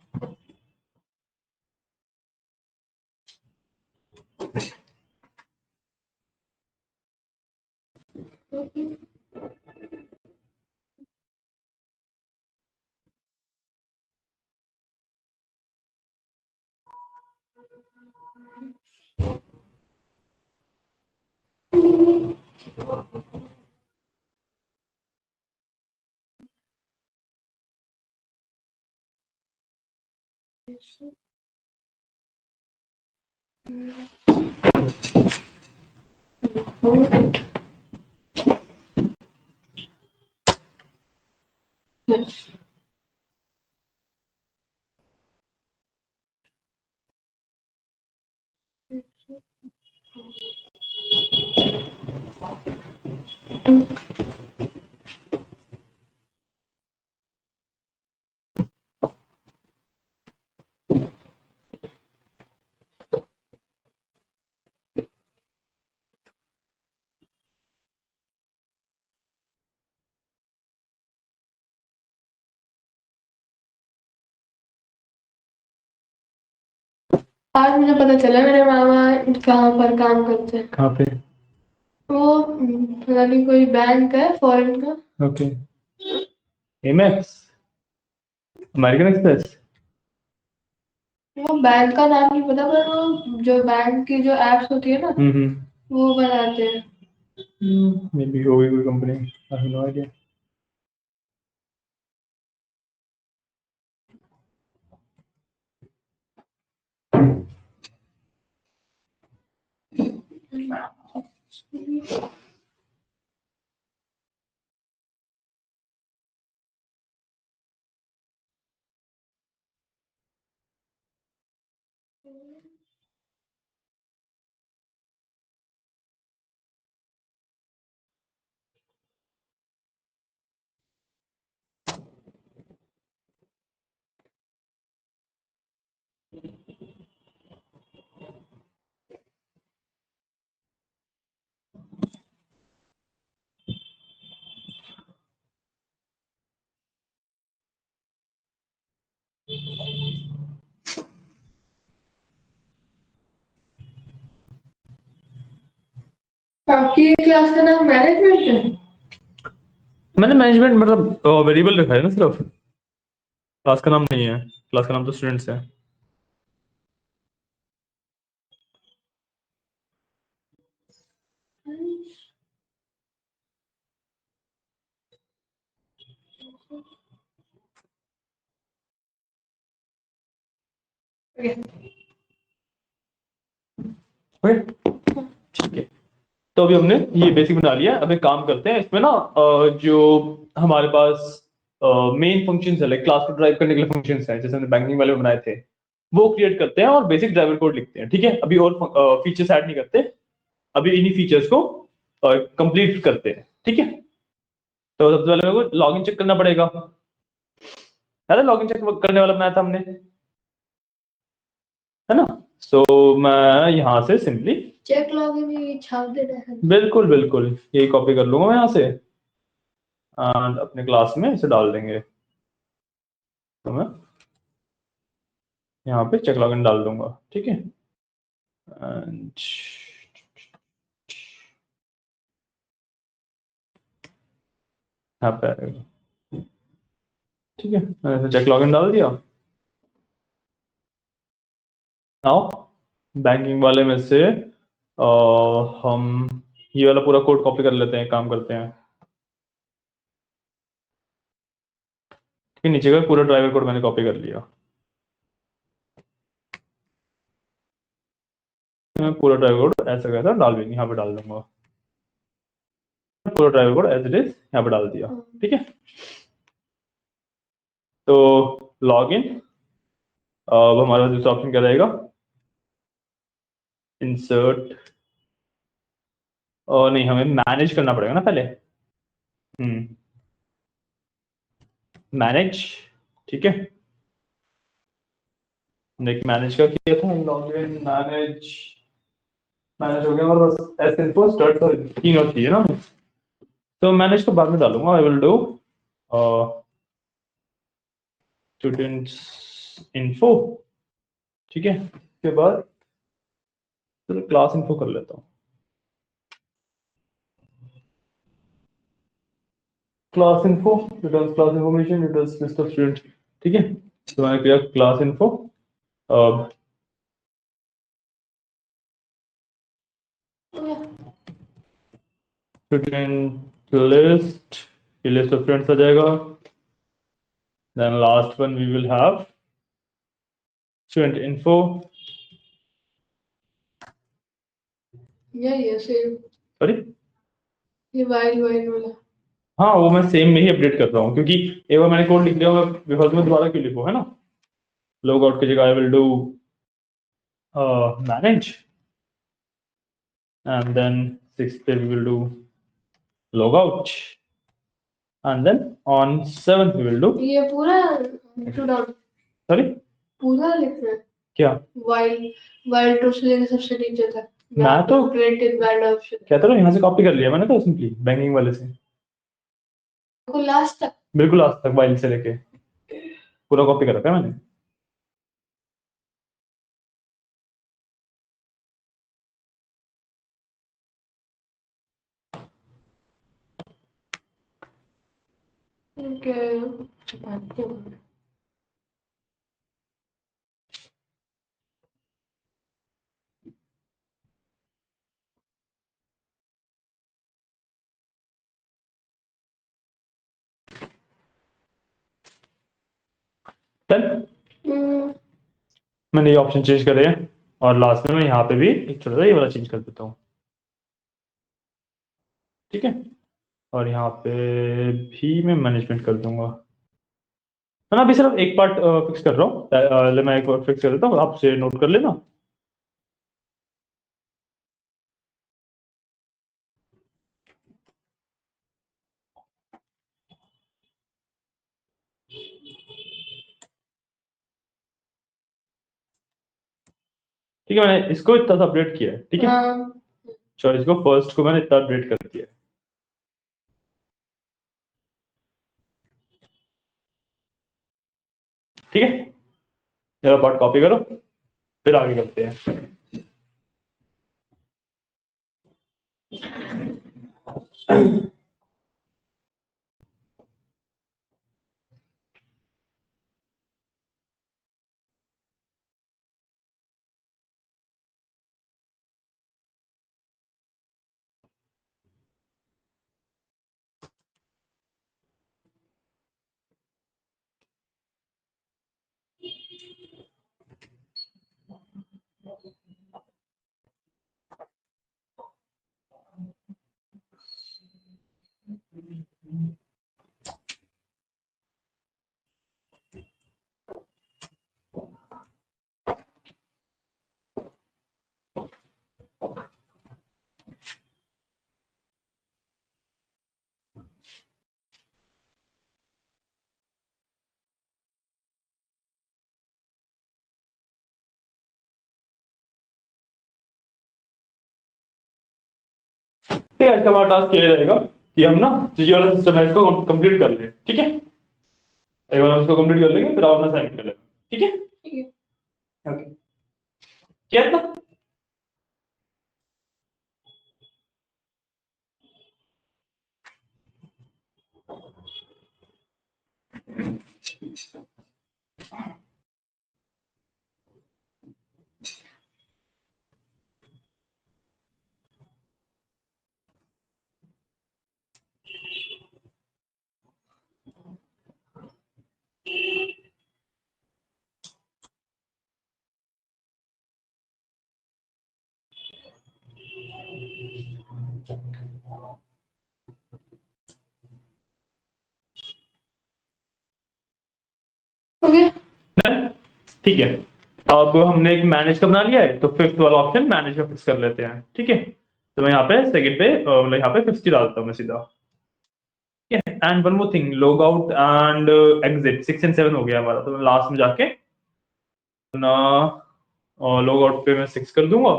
आज मुझे पता चला मेरे मामा कहाँ पर काम करते हैं। कहाँ पे? वो पता नहीं कोई बैंक है फॉरेन का। Okay, MX, American express. वो बैंक का नाम नहीं पता पर वो जो बैंक की जो एप्स होती है ना वो बनाते हैं। मे बी होगी कोई company, I have no idea. आपकी क्लास का नाम मैनेजमेंट है? मैंने मैनेजमेंट मतलब वेरिएबल रखा है ना, सिर्फ क्लास का नाम नहीं है। क्लास का नाम तो स्टूडेंट्स है। ओके, ठीक है। तो अभी हमने ये बेसिक बना लिया। अब एक काम करते हैं इसमें ना, जो हमारे पास मेन फंक्शंस है, लाइक क्लास को ड्राइव करने के लिए फंक्शंस हैं, जैसे हमने बैंकिंग वाले में बनाए थे, वो क्रिएट करते हैं और बेसिक ड्राइवर कोड लिखते हैं। ठीक है, अभी और फीचर्स ऐड नहीं करते, अभी इन्हीं फीचर्स को कंप्लीट करते हैं। ठीक है, तो सबसे पहले मेरे को लॉगिन चेक करना पड़ेगा। है ना, लॉगिन चेक करने वाला बनाया था हमने, है ना। सो मैं यहाँ से सिंपली चेक लॉगिन छाप देना है। बिल्कुल बिल्कुल यही कॉपी कर लूंगा मैं यहाँ से, एंड अपने क्लास में इसे डाल देंगे। तो मैं यहाँ पे चेक लॉगिन डाल दूंगा। ठीक है, एंड यहाँ पे आएगा। ठीक है, मैंने चेक लॉगिन डाल दिया। नाउ बैंकिंग वाले में से हम ये वाला पूरा कोड कॉपी कर लेते हैं, काम करते हैं। ठीक है, नीचे का पूरा ड्राइवर कोड मैंने कॉपी कर लिया। मैं पूरा ड्राइवर कोड ऐसा कैसा डाल देंगे, यहाँ पे डाल दूंगा। पूरा driver code as it is यहाँ पे डाल दिया। ठीक है, तो लॉग इन, अब हमारे पास दूसरा ऑप्शन क्या रहेगा, इंसर्ट, और नहीं, हमें मैनेज करना पड़ेगा ना पहले। मैनेज, ठीक है। देख, मैनेज का किया था, लॉग इन, मैनेज, मैनेज हो गया हमारे पास। एस इन्फो स्टार्ट, तीन और चाहिए ना, तो मैनेज को बाद में डालूंगा। आई विल डू स्टूडेंट्स इन्फो। ठीक है, उसके बाद चलो क्लास इन्फो कर लेता हूँ। Class info returns class information, returns list of students. ठीक है, तो मैंने किया क्लास इन्फो। अब स्टूडेंट लिस्ट, ये लिस्ट ऑफ स्टूडेंट्स आ जाएगा। Then last one we will have student info. ये सेम, सॉरी, ये वाइल वाइल वाला। हाँ वो मैं सेम में ही अपडेट कर रहा हूँ, क्योंकि एक बार मैंने कोड लिख लिया, मैं बेफालतू में दोबारा क्यों लिखूँ, है ना। लॉग आउट की जगह I will do manage, and then 6th पे we will do log out, and then on 7th we will do, ये पूरा टू डाउन सॉरी पूरा लिख रहे हैं क्या, वाइल वाइल टू से लेके सबसे नीचे तक। मैं तो प्रिंट इन बैंड ऑप्शन कहता हूँ यहाँ से कॉपी कर लिया मैंने तो सिंपली बैंकिंग वाले से, को लास्ट तक। बिल्कुल आज तक वाइल से लेके पूरा कॉपी कर रखा है मैंने। ओके, डन, मैंने ये ऑप्शन चेंज करे हैं, और लास्ट में मैं यहाँ पे भी एक छोटा सा ये वाला चेंज कर देता हूँ। ठीक है, और यहाँ पे भी मैं मैनेजमेंट कर दूंगा। मैं अभी सिर्फ एक पार्ट फिक्स कर रहा हूँ, मैं एक बार फिक्स कर देता हूँ, आपसे नोट कर लेना। ठीक है, मैंने इसको इतना सा अपडेट किया है, ठीक है। हाँ चलो, इसको फर्स्ट को मैंने इतना अपडेट कर दिया है। ठीक है, जरा पार्ट कॉपी करो, फिर आगे करते हैं। ठीक है, आज का हमारा टास्क ये रहेगा कि हम ना ये वाला सिस्टम है इसको कंप्लीट कर लें, ठीक है। एक बार हम इसको कंप्लीट कर लेंगे, फिर आप अपना साइन कर लेंगे, ठीक है। ठीक है। ओके, क्या था? ओके। ठीक है, अब हमने एक मैनेज का बना लिया है, तो फिफ्थ वाला ऑप्शन मैनेज में फिक्स कर लेते हैं, ठीक है। तो मैं यहाँ पे सेकंड पे मतलब यहाँ पे 50 डालता हूँ मैं सीधा, ठीक है। And one more thing, log out and exit 6 and 7 हो गया हमारा, तो मैं लास्ट में जाके ना लॉग आउट पे मैं 6 कर दूंगा,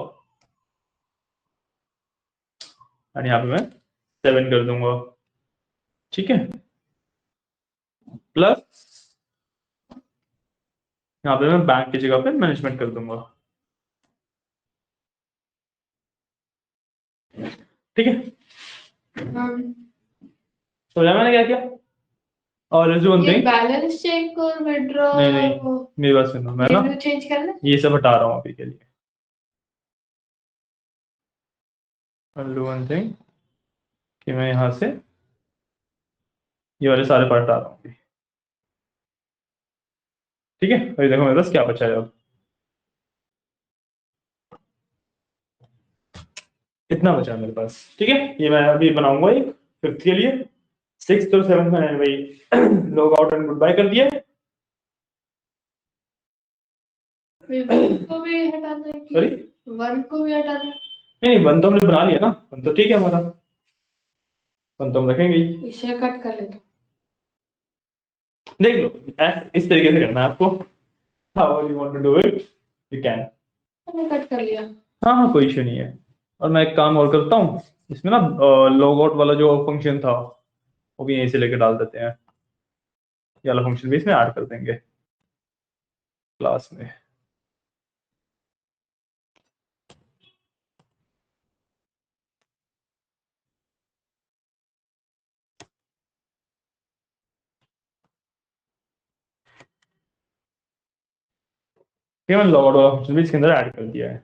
एंड यहाँ पे मैं 7 कर दूंगा, ठीक है। प्लस यहाँ पे मैं बैंक की जगह पे मैनेजमेंट कर दूंगा, ठीक है। हाँ, समझा मैंने क्या किया? और जो ये थिंग, बैलेंस चेक और विड्रॉ नहीं नहीं, मेरी बात सुनो, मैं ना ये भी चेंज करना है? ये सब हटा रहा हूँ अभी के लिए। डू वन थिंग कि मैं यहाँ से ये वाले सारे पार्ट हटा रहा हूँ अभी, ठीक है। अभी देखो मेरे पास क्या बचा है अब, इतना बचा है मेरे पास, ठीक है। ये मैं अभी बनाऊंगा एक फिफ्थ के लिए। सिक्स और सेवंथ मैंने भाई log out and goodbye कर दिया। वन को भी हटाना है कि सॉरी, वन को भी हटाना है? नहीं वन तो हमने बना लिया ना, वन तो ठीक है हमारा, वन तो हम रखेंगे ही। इसे कट कर लेता देख लो, इस तरीके से करना है आपको, how you want to do it, you can. हूँ। मैंने कट कर लिया। हाँ हाँ, कोई इशू नहीं है। और मैं एक काम और करता हूँ, इसमें ना लॉग आउट वाला जो फंक्शन था वो भी यहीं से लेके डाल देते हैं, ये वाला फंक्शन भी इसमें ऐड कर देंगे क्लास में। ठीक है, मैंने लॉग आउट वाला फंक्शन भी इसके अंदर ऐड कर दिया है।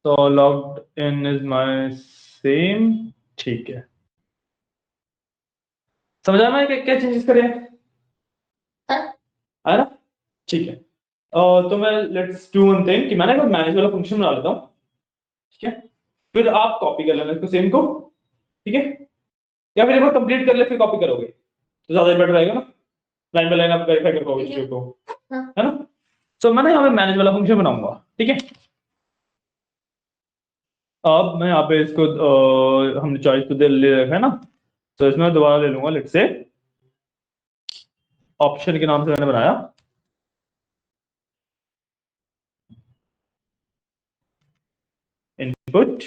तो logged in is my same, ठीक है। समझा मैं क्या क्या चेंजेस करे हैं? हाँ? है ना, ठीक है। तो मैं लेट्स डू वन थिंग कि मैंने एक मैनेज वाला फंक्शन बना लेता हूँ, ठीक है। फिर आप कॉपी कर लेना इसको सेम को, ठीक है। या फिर एक बार कंप्लीट कर ले फिर कॉपी करोगे तो ज्यादा बेटर रहेगा ना, लाइन बाय लाइन आप वेरीफाई कर पाओगे चीजों को, हाँ। है ना। सो मैं ना यहाँ पे मैनेज वाला फंक्शन बनाऊंगा, ठीक है। अब मैं यहाँ पे इसको हमने चॉइस तो दे ले रखा है ना, तो इसमें दोबारा ले लूंगा, लेट्स से ऑप्शन के नाम से मैंने बनाया, input,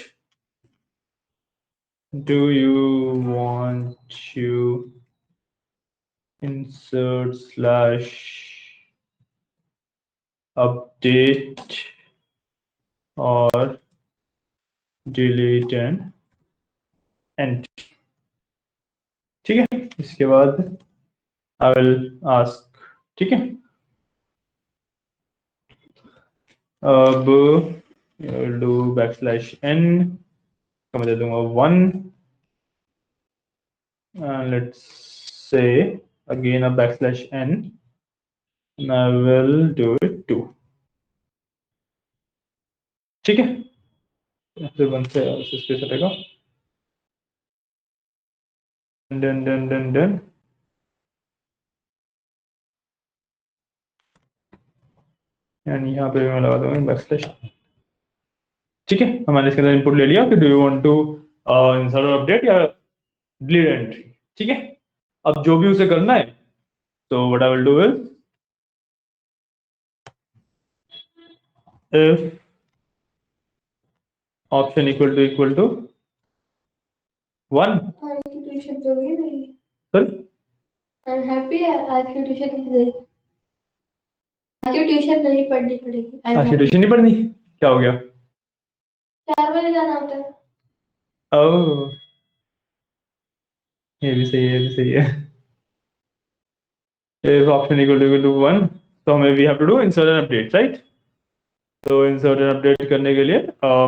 do you want to insert slash update और delete and enter, ठीक है। इसके बाद आई विल आस्क, ठीक है। अब डू \n का मैं दे दूंगा 1, let's say again a \n and I will do it 2, ठीक है। फिर 1 से स्पेस हटेगा, देन एंड यहाँ पे मैं लगा दूंगा \, ठीक है। हमारे इसके अंदर इनपुट ले लिया कि do you want to insert और अपडेट या डिलीट एंट्री, ठीक है। अब जो भी उसे करना है, तो what I will do is if option equal to 1, आज की ट्यूशन तो गई नहीं, सॉरी I'm happy है, आज की ट्यूशन नहीं गई, आज की ट्यूशन नहीं पढ़नी पड़ेगी, I'm आज की happy। ट्यूशन नहीं पढ़नी, क्या हो गया? 4 बजे जाना होता है। ओह, ये भी सही है, ये भी सही है। if option equal to 1, तो हमें we have to do insert and update, right? तो insert and update करने के लिए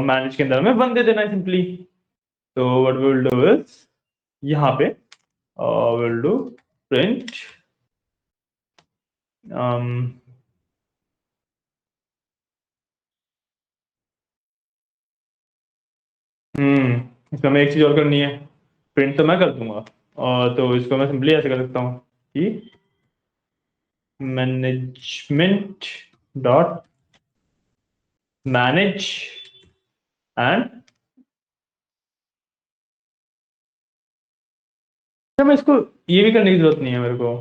मैनेज के अंदर में 1 दे देना है सिंपली। तो what we will do is यहाँ पे we'll do print इसमें हमें एक चीज और करनी है, प्रिंट तो मैं कर दूंगा, और तो इसको मैं सिंपली ऐसे कर सकता हूँ कि मैनेजमेंट डॉट मैनेज एंड, मैं इसको ये भी करने की जरूरत नहीं है मेरे को,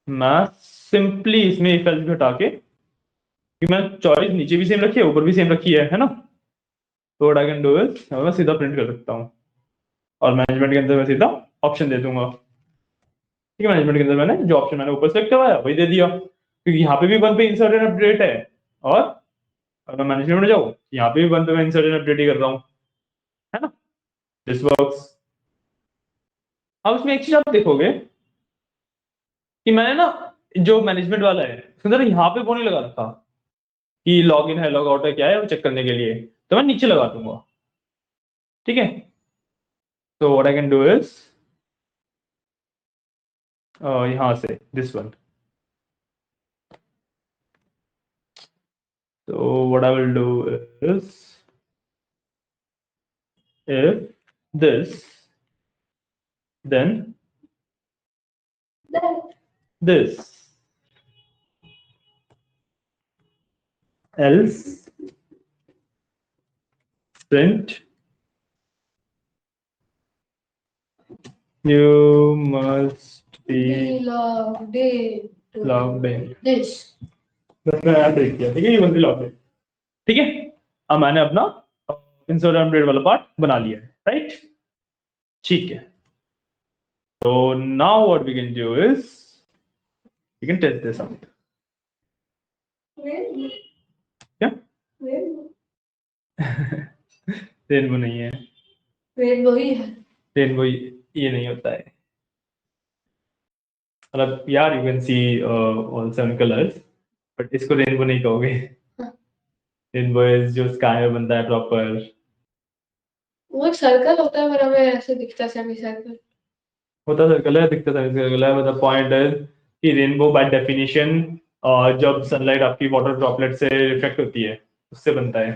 मैं सिंपली इसमें इफ एल्स भी हटा के, कि मैं चॉइस नीचे भी सेम रखी है, ऊपर भी सेम रखी है ना, तो what I can do is मैं सीधा प्रिंट कर सकता हूँ, और मैनेजमेंट के अंदर मैं सीधा ऑप्शन दे दूंगा, ठीक है। मैनेजमेंट के अंदर मैंने जो ऑप्शन मैंने ऊपर सेलेक्ट करवाया वही दे दिया, क्योंकि यहाँ पे भी 1 पे इंसर्ट एंड अपडेट है, और अगर मैनेजमेंट में जाऊँ यहाँ पे भी 1 पे मैं इंसर्ट एंड अपडेट ही कर रहा हूँ, है ना। This works. अब इसमें एक चीज आप देखोगे कि मैंने ना जो मैनेजमेंट वाला है उसके अंदर यहाँ पे वो नहीं लगा रखा कि लॉग इन है लॉग आउट है क्या है वो चेक करने के लिए, तो मैं नीचे लगा दूंगा, ठीक है। तो what I can do is यहाँ से this one, so what I will do is if this then this else print you must be logged in this, बस मैं ऐड देख दिया, ठीक है। ये मस्ट बी लॉग्ड इन, ठीक है। अब मैंने अपना इंसर्ट एंड अपडेट वाला पार्ट बना लिया है, राइट, ठीक है। So now what we can do is we can test this out. क्या? रेनबो नहीं है, रेनबो ही है, रेनबो ये नहीं होता है, मतलब यार you can see all 7 colours, but इसको रेनबो नहीं कहोगे। रेनबो इज जो स्काई में बनता है प्रॉपर, वो एक सर्कल होता है, पर हमें ऐसे दिखता है सेमी सर्कल, होता सर्कल है, दिखता सर्कल है, मतलब पॉइंट है कि रेनबो बाय डेफिनेशन जब सनलाइट आपकी वाटर ड्रॉपलेट से रिफ्लेक्ट होती है उससे बनता है,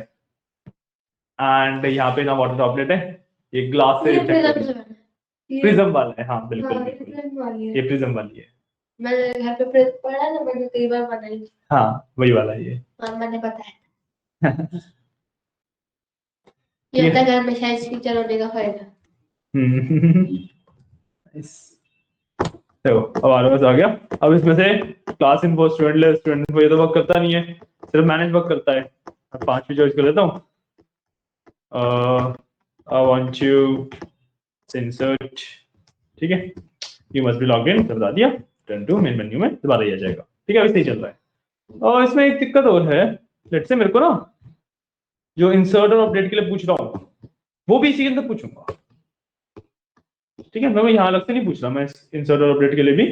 एंड यहाँ पे ना वाटर ड्रॉपलेट है, ये ग्लास से रिफ्लेक्ट होती है, प्रिज्म वाला है, हाँ बिल्कुल बिल्कुल, ये प्रिज्म वाली है। मैंने घर पे प्रेस पढ़ा ना, मैंने कई बार बनाई। हाँ वही वाला ये। हाँ मैंने बताया ठीक ये होता है। है घर में साइंस टीचर होने का फायदा। Nice. देखो अब हमारे पास आ गया। अब इसमें से क्लास इन्फो, स्टूडेंट इन्फो ये तो वर्क करता नहीं है, सिर्फ मैनेज वर्क करता है। अब 5वीं चॉइस कर लेता हूँ। आई वांट यू इंसर्ट, ठीक है, you must be log in, बता दिया। टर्न टू मेन मेन्यू में दोबारा ही आ जाएगा। ठीक है, अभी सही चल रहा है। और इसमें एक दिक्कत और है, लेट्स से मेरे को ना जो इंसर्ट और अपडेट के लिए पूछ रहा हूँ वो भी इसी के अंदर पूछूंगा। ठीक है, मैं यहाँ अलग से नहीं पूछ रहा, मैं इंसर्ट और अपडेट के लिए भी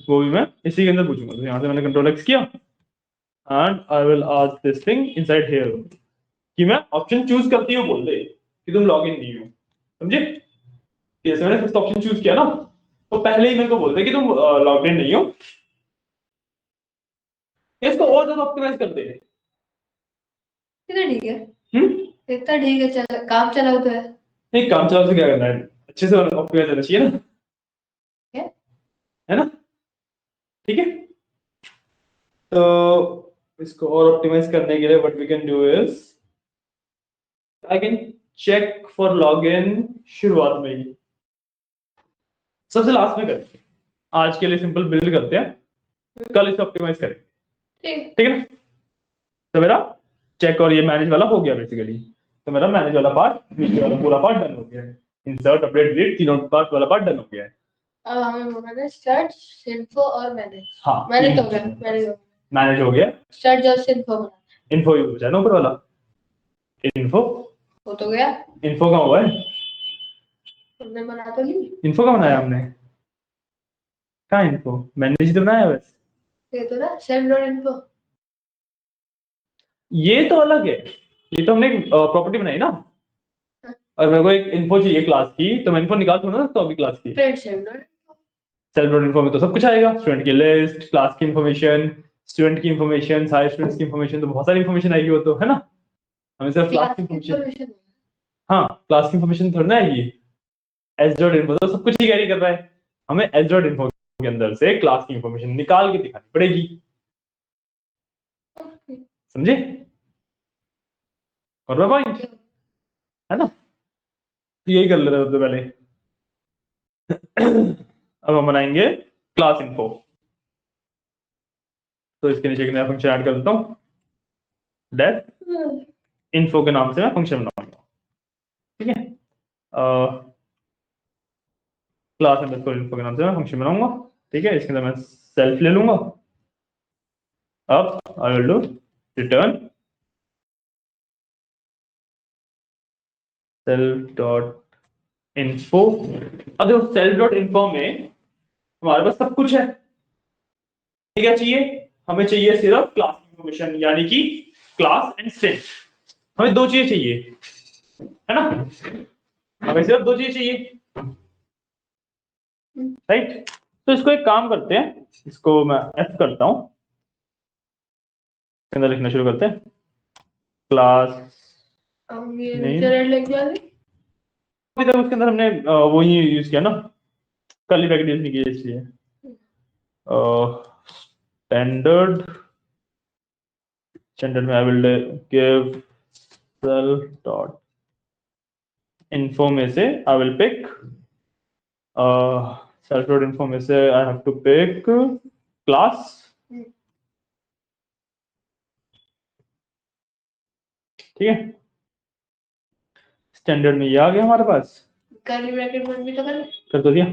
वो भी मैं इसी के अंदर पूछूंगा। तो यहाँ से मैंने कंट्रोल एक्स किया and I will ask this thing inside here कि मैं ऑप्शन चूज करती हूँ बोल दे कि तुम लॉग इन नहीं हो। समझे? जैसे मैंने फर्स्ट ऑप्शन चूज किया ना, तो पहले ही मेरे को बोल दे कि तुम लॉग इन नहीं हो। इसको और ज्यादा ऑप्टिमाइज कर दे। इतना ठीक है, हम्म, इतना ठीक है, चल काम चलाओ तो है। नहीं काम चलाओ से क्या करना है, अच्छे से ऑप्टिमाइज होना चाहिए ना, क्या? है ना? ठीक है, तो इसको और ऑप्टिमाइज करने के लिए what we can do is I can check for login शुरुआत में ही, सबसे लास्ट में करेंगे। आज के लिए सिंपल बिल्ड करते हैं, कल इसे ऑप्टिमाइज करेंगे। ठीक ठीक है ना? तो मेरा चेक और ये मैनेज वाला हो गया बेसिकली। तो मेरा मैनेज वाला पार्ट, नीचे वाला पूरा पार्ट डन हो गया है। इंसर्ट, अपडेट, डिलीट तीनों पार्ट वाला पार्ट डन हो गया है। अब हमें बोलना है स्टार्ट, सिंफो और मैनेज। हाँ मैनेज हो गया, मैनेज हो गया। स्टार्ट जो सिंफो बना, इन्फो हो जाए ना ऊपर वाला, इन्फो, हो तो गया। इन्फो कहाँ हुआ है? हमने बना तो ली। इन्फो कहाँ बनाया हमने? कहाँ इन्फो? मैनेज तो बनाया बस। ये तो ना सेंड डॉट इन्फो। ये तो अलग है, ये तो हमने प्रॉपर्टी बनाई ना। और मेरे को एक इन्फो चाहिए क्लास की, तो मैं इन्फो निकाल दूँ ना तो अभी क्लास की फिर send dot self dot info में तो सब कुछ आएगा, स्टूडेंट की लिस्ट, क्लास की इन्फॉर्मेशन, स्टूडेंट की इन्फॉर्मेशन, सारे स्टूडेंट्स की इन्फॉर्मेशन, तो बहुत सारी इन्फॉर्मेशन आएगी वो तो, है ना? हमें सिर्फ क्लास की इन्फॉर्मेशन, इन्फॉर्मेशन। हाँ क्लास की इन्फॉर्मेशन थोड़ी ना आएगी। एस डॉट इन्फो तो सब कुछ ही कैरी कर रहा है, हमें एस डॉट इन्फो के अंदर से क्लास की इन्फॉर्मेशन निकाल के दिखानी पड़ेगी। समझे? और पॉइंट, है ना? तो यही कर लेते सबसे पहले। अब हम बनाएंगे क्लास इन्फो, तो इसके नीचे एक नया फंक्शन ऐड कर देता हूँ, डेट इन्फो के नाम से मैं फंक्शन बनाऊंगा। ठीक है, क्लास अंडरस्कोर इन्फो के नाम से मैं फंक्शन बनाऊंगा। ठीक है, इसके अंदर मैं सेल्फ ले लूंगा। अब आई will do return self dot info. अब देखो सेल्फ डॉट इन्फो में हमारे पास सब कुछ है। क्या चाहिए? हमें चाहिए सिर्फ क्लास इन्फॉर्मेशन, यानी कि क्लास एंड स्ट्रिंग। हमें दो चीजें चाहिए, है ना? हमें सिर्फ दो चीजें चाहिए, राइट? तो इसको एक काम करते हैं, इसको मैं एफ करता हूं, अंदर लिखना शुरू करते हैं क्लास हम ये नेम। नीचे लग जाएंगे। अभी तक उसके अंदर हमने वो ही यूज किया ना, कर्ली ब्रैकेट यूज नहीं किया, इसलिए स्टैंडर्ड स्टैंडर्ड में I will give self dot info में से I will pick self dot info में से I have to pick class. ठीक है, स्टैंडर्ड में ये आ गया हमारे पास, कर्ली ब्रैकेट में भी तो कर तो दिया।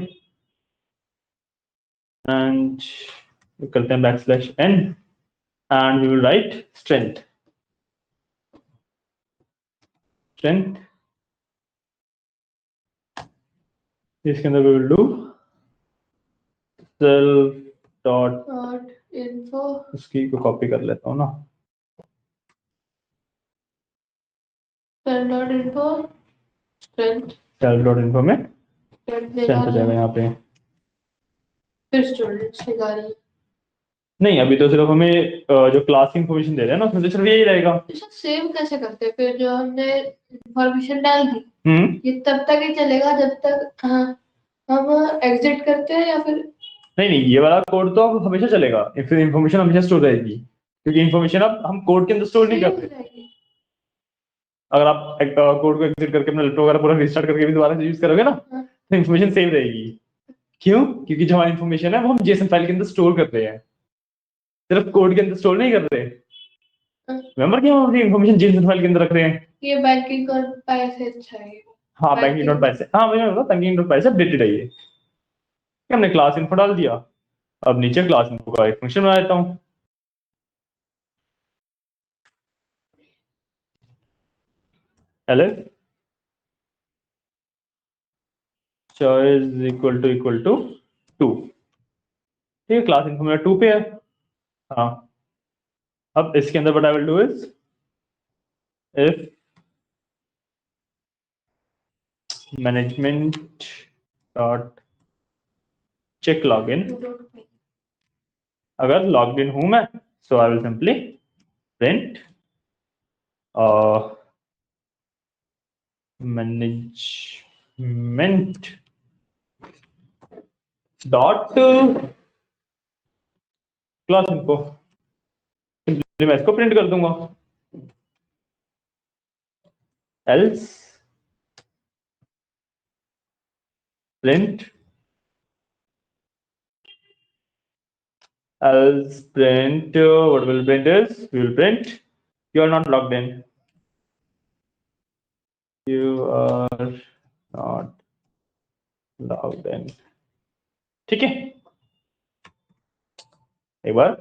एंड करते हैं backslash n and we will write strength strength. इसके अंदर we will do self dot info. उसकी को कॉपी कर लेता हूँ ना, send dot info strength. Self dot info में स्ट्रेंथ स्ट्रेंथ हो जाएगा यहाँ पे। फिर स्टूडेंट्स निकालिए। नहीं अभी तो सिर्फ हमें जो क्लास की इंफॉर्मेशन दे रहे हैं ना, उसमें तो सिर्फ यही रहेगा। इसे सेव कैसे करते हैं? फिर जो हमने इंफॉर्मेशन डाल दी ये तब तक ही चलेगा जब तक हम एग्जिट करते हैं, या फिर नहीं नहीं, ये वाला कोड तो अब हमेशा चलेगा, फिर इंफॉर्मेशन हमेशा स्टोर रहेगी, क्योंकि इंफॉर्मेशन अब हम कोड के अंदर स्टोर नहीं सेव हो करते। जाएगी। अगर आप कोड को एग्जिट करके अपना लैपटॉप वगैरह पूरा रिस्टार्ट करके भी दोबारा से यूज करोगे ना, हाँ। तो इंफॉर्मेशन सेव रहेगी। क्यों? क्योंकि जो हमारी इंफॉर्मेशन है वो हम जेसन फाइल के अंदर स्टोर कर रहे हैं, सिर्फ कोड के अंदर स्टोर नहीं कर रहे। हाँ। रिमेंबर कि हम अपनी इंफॉर्मेशन जेसन फाइल के अंदर रख रहे हैं। ये बैंकिंग और पैसे अच्छा है। हाँ, बैंकिंग डॉट पाई से, हाँ मुझे लगा बैंकिंग डॉट पाई से अपडेटेड है ये, कि हमने क्लास इन्फो डाल दिया। अब नीचे क्लास इन्फो का एक फंक्शन बना देता हूँ। ls is equal to 2। ठीक है, क्लास इन्फो मेरा 2 पे है। हाँ, अब इसके अंदर what I will do is if management dot check login, अगर लॉग्ड इन हूं मैं, so I will simply print management dot class info, simply मैं इसको प्रिंट कर दूंगा। else print what will print is, we will print you are not logged in, you are not logged in। ठीक है, एक बार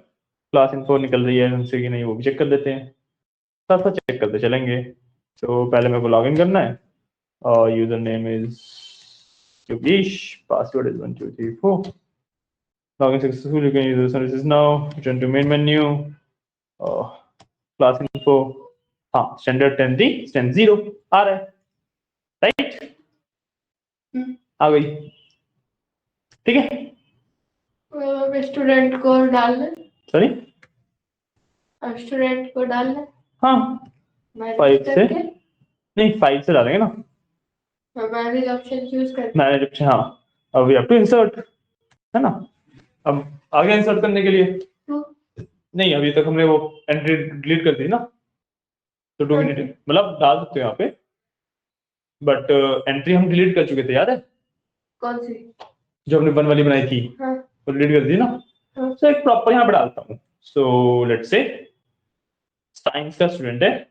class info निकल रही है हमसे कि नहीं वो भी चेक कर देते हैं, साथ साथ चेक करते चलेंगे। तो पहले मेरे को लॉग इन करना है, और user name is Yogesh, password is 1234, log in successful, you can use the services now, return to main menu, class info, हाँ स्टैंडर्ड 10 स्टैंड 0 आ रहा है, राइट, आ गई। ठीक है, स्टूडेंट को डालना, सॉरी स्टूडेंट को डालना, हाँ मैनेज 5 से करके, नहीं 5 से डालेंगे ना, मैनेज ऑप्शन चूज करके। मैनेज ऑप्शन, हाँ अब वी हैव टू इंसर्ट, है ना। अब आगे इंसर्ट करने के लिए नहीं, अभी तक हमने वो एंट्री डिलीट कर दी ना, तो डू वी नीड, मतलब डाल सकते हो यहाँ पे, बट एंट्री हम डिलीट कर चुके थे, याद है? कौन सी? जो हमने 1 वाली बनाई थी, हाँ। वो डिलीट कर दी ना। तो एक प्रॉपर यहाँ पे डालता हूँ, सो लेट्स से साइंस का स्टूडेंट है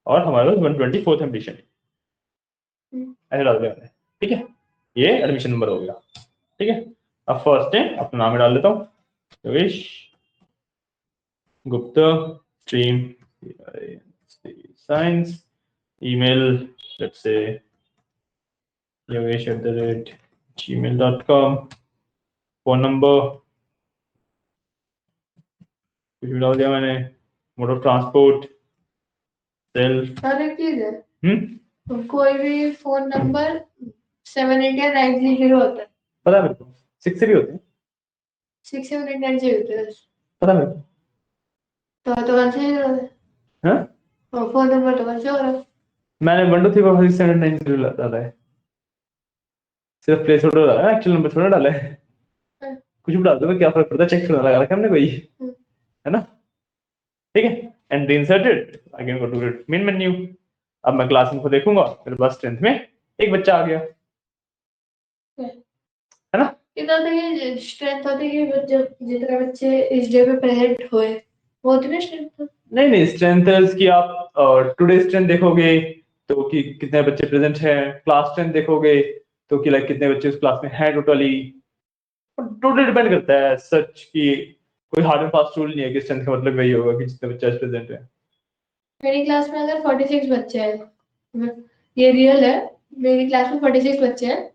और हमारे पास 124th एडिशन है, ऐसे डाल दिया मैंने। ठीक है, ये एडमिशन नंबर हो गया। ठीक है, अब फर्स्ट है अपना नाम डाल देता हूँ, Yogesh Gupta, stream science, email let's say yogesh@gmail.com, phone number कुछ भी डाल दिया मैंने, मोड ऑफ ट्रांसपोर्ट सेल्फ। सारे चीज है। कोई भी फोन नंबर 788-930 होता है, पता है मेरे को, 6 से भी होते हैं, 6789 होते हैं, पता है मेरे को। तो कौन से हो रहा हाँ? है फोन नंबर, तो कौन से हो रहा है? मैंने 1 2 3 4 5 6 7 8 9 डाला है, सिर्फ प्लेस होल्डर डाला है, एक्चुअल नंबर थोड़ा डाला है। कुछ भी डाल दो, क्या फर्क पड़ता है, चेक करने लगा रखा हमने कोई, है ना। ठीक है, and inserted, again go to main menu. अब मैं क्लास इनको देखूंगा, मेरे पास स्ट्रेंथ में एक बच्चा आ गया, है ना। इतना तो ये स्ट्रेंथ होती है कि जब जितने बच्चे इस डे पे प्रेजेंट हुए वो उतने स्ट्रेंथ। नहीं नहीं, स्ट्रेंथ की आप टुडे स्ट्रेंथ देखोगे तो कि कितने बच्चे प्रेजेंट हैं, क्लास स्ट्रेंथ देखोगे तो कि लाइक कितने बच्चे उस क्लास में हैं टोटली, टोटली डिपेंड करता है सच की, कोई हार्ड एंड फास्ट रूल नहीं है कि स्ट्रेंथ का मतलब वही होगा कि जितने बच्चे आज प्रेजेंट हैं। मेरी क्लास में अगर 46 बच्चे हैं, ये रियल है, मेरी क्लास में 46 बच्चे हैं,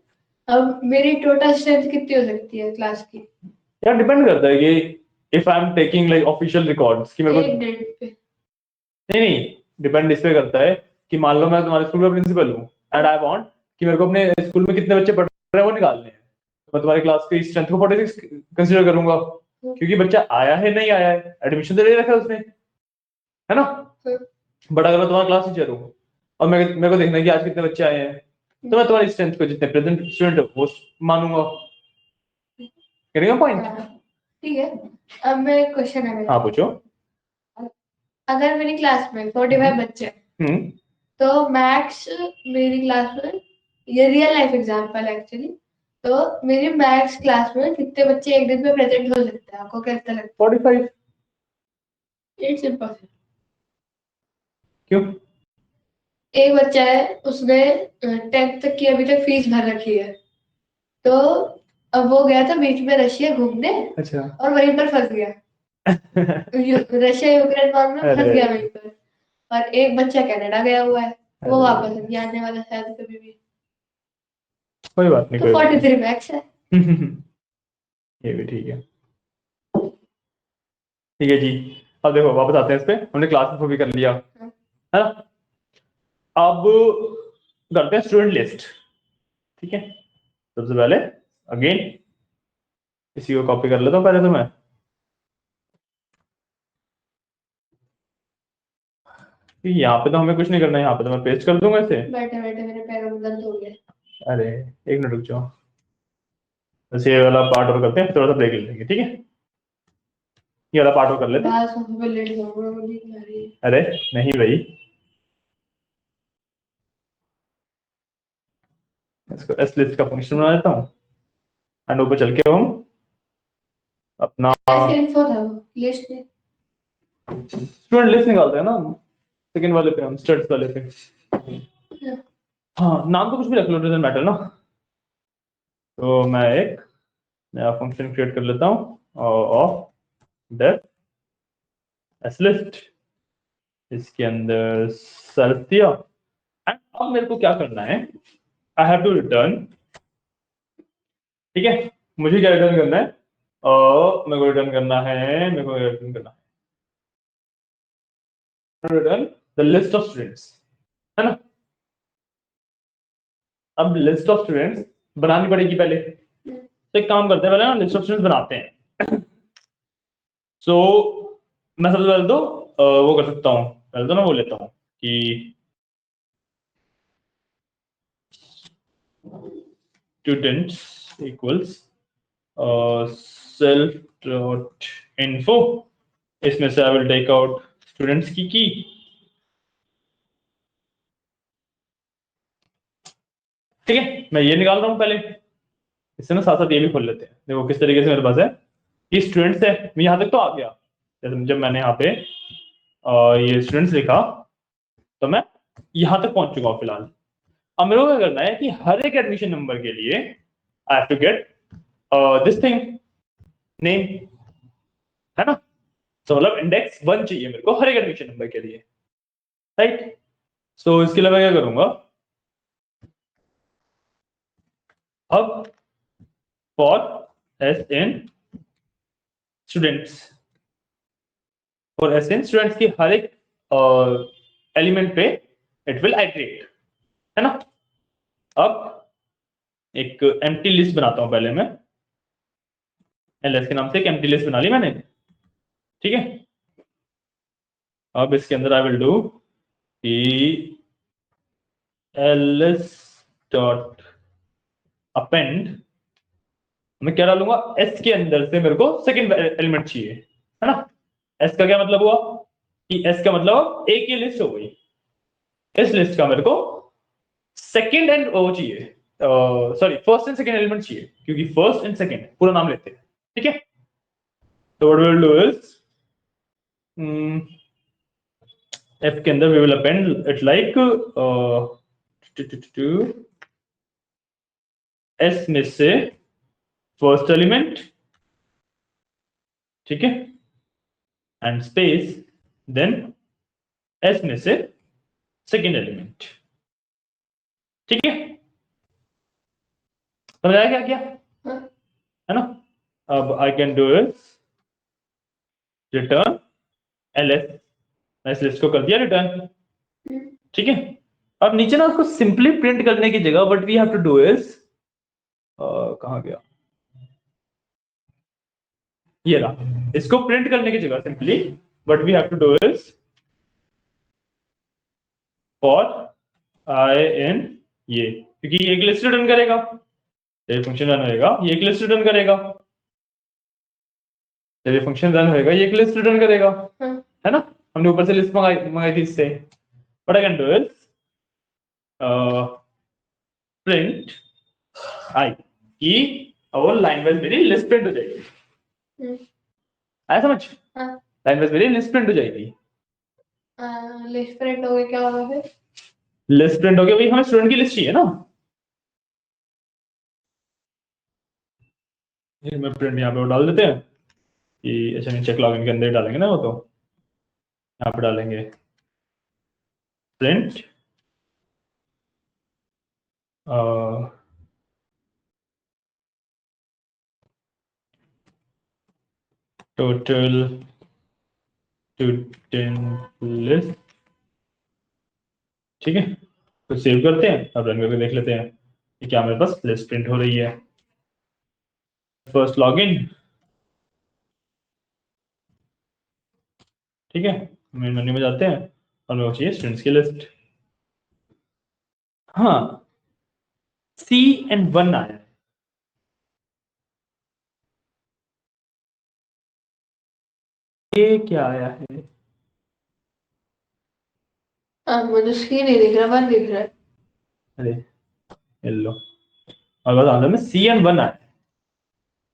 अब मेरी टोटल स्ट्रेंथ कितनी हो सकती है क्लास की? यार डिपेंड करता है कि if I am taking like official records कि मेरे को, एक डेट पे नहीं नहीं, डिपेंड इस पे करता है कि मान लो मैं तुम्हारे स्कूल का प्रिंसिपल हूँ एंड आई वांट कि मेरे को अपने स्कूल में कितने बच्चे पढ़ रहे हैं वो निकालने हैं, तो मैं तुम्हारी क्लास की स्ट्रेंथ को 46 कंसीडर करूंगा, क्योंकि बच्चा आया है नहीं आया है, एडमिशन तो ले रखा है उसने, है ना। बट अगर मैं तुम्हारा क्लास टीचर हूँ और मेरे को देखना है कि आज कितने बच्चे आए हैं, तो मैं तुम्हारी स्ट्रेंथ को जितने प्रेजेंट स्टूडेंट वो मानूंगा, करेगा पॉइंट। ठीक है, अब मैं क्वेश्चन है मेरा। हाँ पूछो। अगर मेरी क्लास में 45 बच्चे हैं, हम्म तो मैक्स मेरी क्लास में, ये रियल लाइफ एग्जांपल है एक्चुअली, तो मेरी मैक्स क्लास में कितने बच्चे एक दिन में प्रेजेंट हो सकते हैं, आपको कैसा लगता 45। है? It's impossible. क्यों? एक बच्चा है, उसने 10th तक की अभी तक फीस भर रखी है, तो अब वो गया था बीच में रशिया घूमने अच्छा। और वहीं पर फंस गया। रशिया यूक्रेन वॉर में फंस अरे गया वहीं पर। और एक बच्चा कनाडा गया हुआ है, वो अरे, वापस नहीं आने वाला शायद कभी भी। कोई बात नहीं, तो कोई बात 43 मैक्स है। नहीं। ये भी ठीक है। ठीक है जी। अब देखो वापस आते हैं इस पे, हमने क्लास में भी कर लिया हाँ। है ना। अब करते हैं स्टूडेंट लिस्ट। ठीक है, सबसे पहले अगेन इसी को कॉपी कर लेता हूँ पहले तो मैं। यहाँ पे तो हमें कुछ नहीं करना है, यहाँ पे तो मैं पेस्ट कर दूंगा इसे। बैठे बैठे मेरे पैरों में दर्द हो गया। अरे एक मिनट रुक जाओ, बस ये वाला पार्ट और करते हैं, फिर थोड़ा सा ब्रेक ले लेंगे, ठीक है। ये वाला पार्ट और कर लेते हैं। बाहर सोफे पे लेट जाऊंगा, मुझे नींद आ रही है। अरे नहीं भाई, इसको एस लिस्ट का फंक्शन बना देता हूँ एंड ऊपर चल के हम अपना ऐसे इन्फो था वो लिस्ट में। स्टूडेंट लिस्ट निकालते हैं ना सेकंड वाले पे, हम स्टड्स वाले पे। हाँ नाम तो कुछ भी रख लो, डजंट मैटर ना। तो मैं एक नया फंक्शन क्रिएट कर लेता हूँ ऑफ डेफ एस लिस्ट, इसके अंदर सेल्फ दिया एंड अब मेरे को क्या करना है, आई हैव टू रिटर्न। ठीक है, मुझे क्या रिटर्न करना है, और मेरे को रिटर्न करना है, मेरे को रिटर्न करना है return the list of students, है ना। अब लिस्ट ऑफ स्टूडेंट्स बनानी पड़ेगी पहले, तो एक काम करते हैं पहले ना लिस्ट ऑफ स्टूडेंट्स बनाते हैं। सो मैं सबसे पहले तो वो कर सकता हूँ, पहले तो ना वो लेता हूँ कि students equals self dot info, इसमें से I will take out students की। ठीक है, मैं ये निकाल रहा हूँ पहले, इससे ना साथ साथ ये भी खोल लेते हैं। देखो किस तरीके से मेरे पास है, ये स्टूडेंट्स है, मैं यहाँ तक तो आ गया। जैसे जब मैंने यहाँ पे ये स्टूडेंट्स लिखा तो मैं यहाँ तक पहुंच चुका हूँ फिलहाल। अब मेरे को क्या करना है कि हर एक एडमिशन नंबर के लिए I have to get this thing name, है ना। तो मतलब इंडेक्स 1 चाहिए मेरे को हर एक एडमिशन नंबर के लिए, राइट। सो इसके लिए मैं क्या करूंगा, अब for S in students, for S in students की हर एक एलिमेंट पे इट विल आइटरेट, है ना। अब एक एम्प्टी लिस्ट बनाता हूं पहले मैं, एलएस के नाम से एक एम्प्टी लिस्ट बना ली मैंने। ठीक है, अब इसके अंदर आई विल डू कि एलएस डॉट अपेंड, मैं क्या डालूंगा, एस के अंदर से मेरे को सेकंड एलिमेंट चाहिए, है ना। एस का क्या मतलब हुआ कि एस का मतलब एक ही लिस्ट हो गई, इस लिस्ट का मेरे को सेकंड एंड वो चाहिए, sorry first and second element चाहिए, क्योंकि फर्स्ट एंड सेकंड पूरा नाम लेते हैं। ठीक है, तो what will do is F के अंदर we will append it like S में से फर्स्ट एलिमेंट, ठीक है, एंड स्पेस देन एस में से सेकंड एलिमेंट। ठीक है, समझ आया क्या क्या, हाँ। है ना। अब आई can do is return LS, मैं इस लिस्ट को कर दिया रिटर्न। ठीक है, अब नीचे ना उसको सिंपली प्रिंट करने की जगह what we have to do is, कहां गया ये रहा, इसको प्रिंट करने की जगह simply what we have to do is for i in ये, क्योंकि ये एक लिस्ट रिटर्न करेगा, ये फंक्शन रन होएगा, ये एक लिस्ट रिटर्न करेगा। जब ये फंक्शन रन होएगा ये एक लिस्ट रिटर्न करेगा, हाँ। है ना। हमने ऊपर से लिस्ट मंगाई थी इससे। What I can do is print i कि और लाइन वाइज मेरी लिस्ट प्रिंट हो जाएगी। आया समझ? हाँ। लाइन वाइज मेरी लिस्ट प्रिंट हो जाएगी। लिस्ट प्रिंट हो गई, क्या होगा फिर? लिस्ट प्रिंट हो गया, भाई हमें स्टूडेंट की लिस्ट चाहिए ना। ये मैं प्रिंट यहाँ पे डाल देते हैं कि अच्छा नहीं, चेक लॉगिन के अंदर ही डालेंगे ना वो, तो यहाँ पे डालेंगे प्रिंट टोटल स्टूडेंट लिस्ट। ठीक है, तो सेव करते हैं, अब रन करके देख लेते हैं कि क्या मेरे पास लिस्ट प्रिंट हो रही है। फर्स्ट लॉगिन, ठीक है, मेन मेन्यू में जाते हैं और मेरे को चाहिए स्टूडेंट्स की लिस्ट। हाँ, CN1 आया है। ये क्या आया है? मुझे स्क्रीन नहीं दिख रहा, वन दिख रहा है। अरे ये लो, और बस आंसर में CN1 आया है।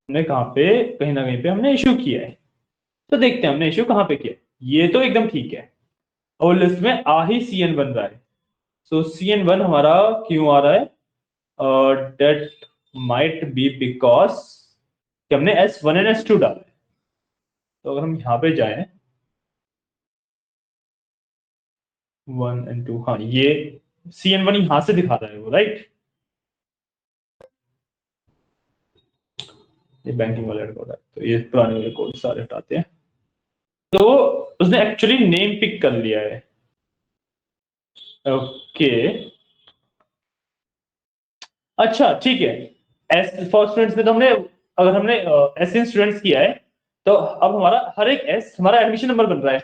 हमने कहाँ पे, कहीं ना कहीं पे हमने इशू किया है, तो देखते हैं हमने इशू कहाँ पे किया है। ये तो एकदम ठीक है, और लिस्ट में आ ही CN बन रहा है। सो CN1 हमारा क्यों आ रहा है? डेट माइट बी बिकॉज हमने S1 एंड S2 डाला है। तो अगर हम यहाँ पे जाएं 1 एंड 2, हाँ ये CN1 यहां से दिखा रहा है वो, राइट। ये बैंकिंग वाले रिकॉर्ड है, तो ये पुराने वाले कोड सारे हटाते हैं। तो उसने एक्चुअली नेम पिक कर लिया है। ओके, अच्छा ठीक है। एस फॉर स्टूडेंट्स में तो हमने, अगर हमने एस इन स्टूडेंट्स किया है, तो अब हमारा हर एक एस हमारा एडमिशन नंबर बन रहा है।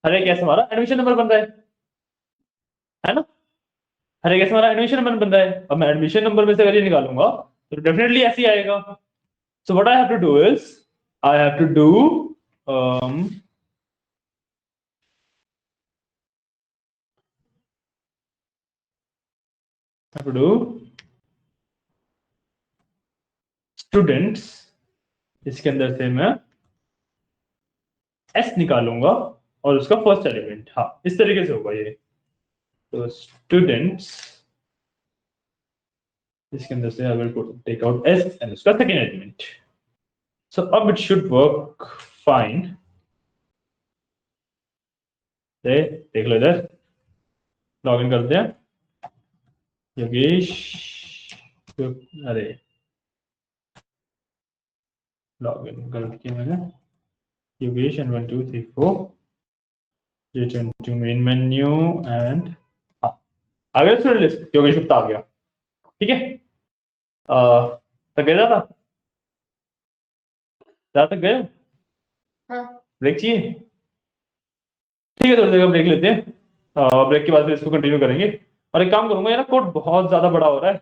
हर एक एस हमारा एडमिशन नंबर बन रहा है ना। हर एक एस हमारा एडमिशन नंबर बन रहा है। अब मैं एडमिशन नंबर में से अगर ये निकालूंगा तो डेफिनेटली ऐसे ही आएगा। So what I have to do is I have to do students, इसके अंदर से मैं एस निकालूंगा और उसका फर्स्ट एलिमेंट, हाँ इस तरीके से होगा ये। तो स्टूडेंट्स, इसके अंदर से I will take out S and उसका सेकेंड एलिमेंट। सो अब इट शुड वर्क फाइन। देख लो इधर, लॉग इन करते हैं। योगेश, अरे लॉग इन कर दिया मैंने। योगेश एंड 1 2 3 4 ये टू मेन मेन्यू एंड हाँ आ गया स्टूडेंट लिस्ट। योगेश गुप्ता आ गया, ठीक है। तक गए, ज्यादा तक गए। हाँ। ब्रेक चाहिए? ठीक है, थोड़ी देर का ब्रेक लेते हैं। ब्रेक के बाद फिर इसको कंटिन्यू करेंगे। और एक काम करूंगा, यार कोड बहुत ज्यादा बड़ा हो रहा है।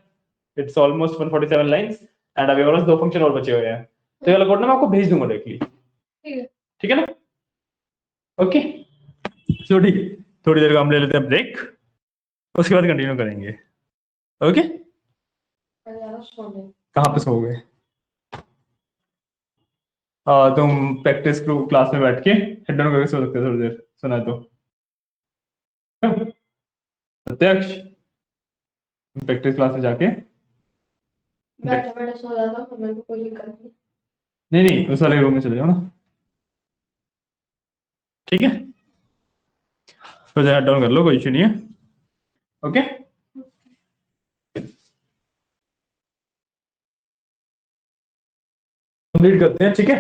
इट्स ऑलमोस्ट 147 लाइंस एंड अभी हमारे पास 2 फंक्शन और बचे हुए हैं। तो ये वाला कोड ना मैं आपको भेज दूंगा डायरेक्टली, ठीक है। ठीक है ना। ओके, सो ठीक है, थोड़ी देर का हम ले लेते हैं ब्रेक, उसके बाद कंटिन्यू करेंगे। ओके, कहाँ पे सो गए? तुम प्रैक्टिस क्लास में बैठ के हेड डाउन करके सो सकते हो थोड़ी देर, सुना है तो। प्रत्यक्ष, प्रैक्टिस क्लास में जाके बैठे बैठे सो जाता हूँ, मेरे को कोई दिक्कत नहीं। नहीं नहीं उस वाले रूम में चले जाओ ना, ठीक है। तो हेड डाउन कर लो, कोई इशू नहीं है। ओके, कंप्लीट करते हैं, ठीक है।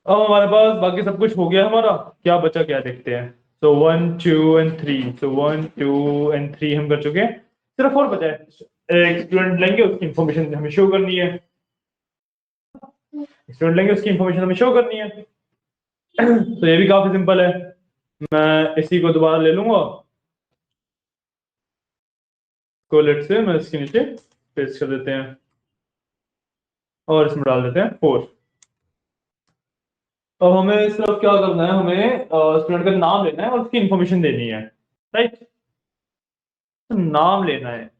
अब हमारे पास बाकी सब कुछ हो गया हमारा, क्या बचा क्या देखते हैं। सो 1 2 एंड 3, सो 1 2 एंड 3 हम कर चुके हैं, सिर्फ 4 बचा है। एक स्टूडेंट लेंगे, उसकी इंफॉर्मेशन हमें शो करनी है। स्टूडेंट लेंगे, उसकी इंफॉर्मेशन हमें शो करनी है। तो ये भी काफी सिंपल है। मैं इसी को दोबारा ले लूंगा, कोलेट से मैं इसके नीचे पेस्ट कर देते हैं और इसमें डाल देते हैं 4। अब हमें सिर्फ क्या करना है, हमें स्टूडेंट का नाम लेना है और उसकी इंफॉर्मेशन देनी है, राइट। तो नाम लेना है।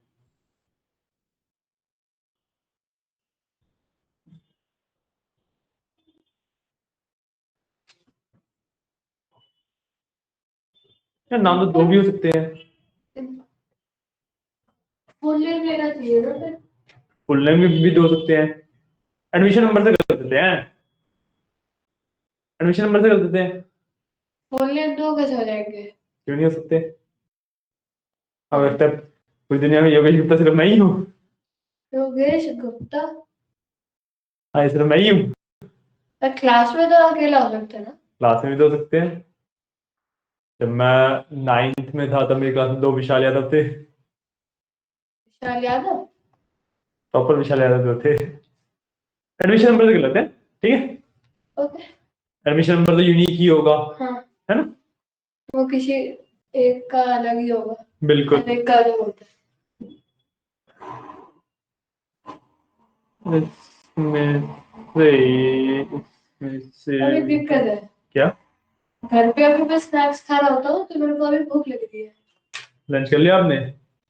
यार नाम तो दो भी हो सकते हैं। फुल नेम लेना चाहिए ना फिर। फुल नेम भी दो हो सकते हैं। एडमिशन नंबर से कर देते हैं, एडमिशन नंबर से कर देते हैं। फुल नेम दो कैसे हो जाएंगे? क्यों नहीं हो सकते? अब लगता है पूरी दुनिया में योगेश गुप्ता सिर्फ मैं ही हूँ। योगेश गुप्ता? हाँ, सिर्फ मैं ही हूँ। पर क्लास में तो अकेला हो सकता है ना? क्लास में भी दो हो सकते हैं। जब मैं 9th में था तब मेरी क्लास में दो विशाल यादव थे। विशाल यादव? प्रॉपर विशाल यादव जो थे। एडमिशन नंबर से कर लेते हैं, ठीक है। ओके। एडमिशन नंबर तो यूनिक ही होगा, हाँ, है ना? वो किसी एक का अलग ही होगा, बिल्कुल। हर एक का अलग होता है। इसमें से इसमें से अभी दिक्कत है, क्या? घर पे अभी मैं स्नैक्स खा रहा होता हूँ तो मेरे को अभी भूख लग रही है। लंच कर लिया आपने?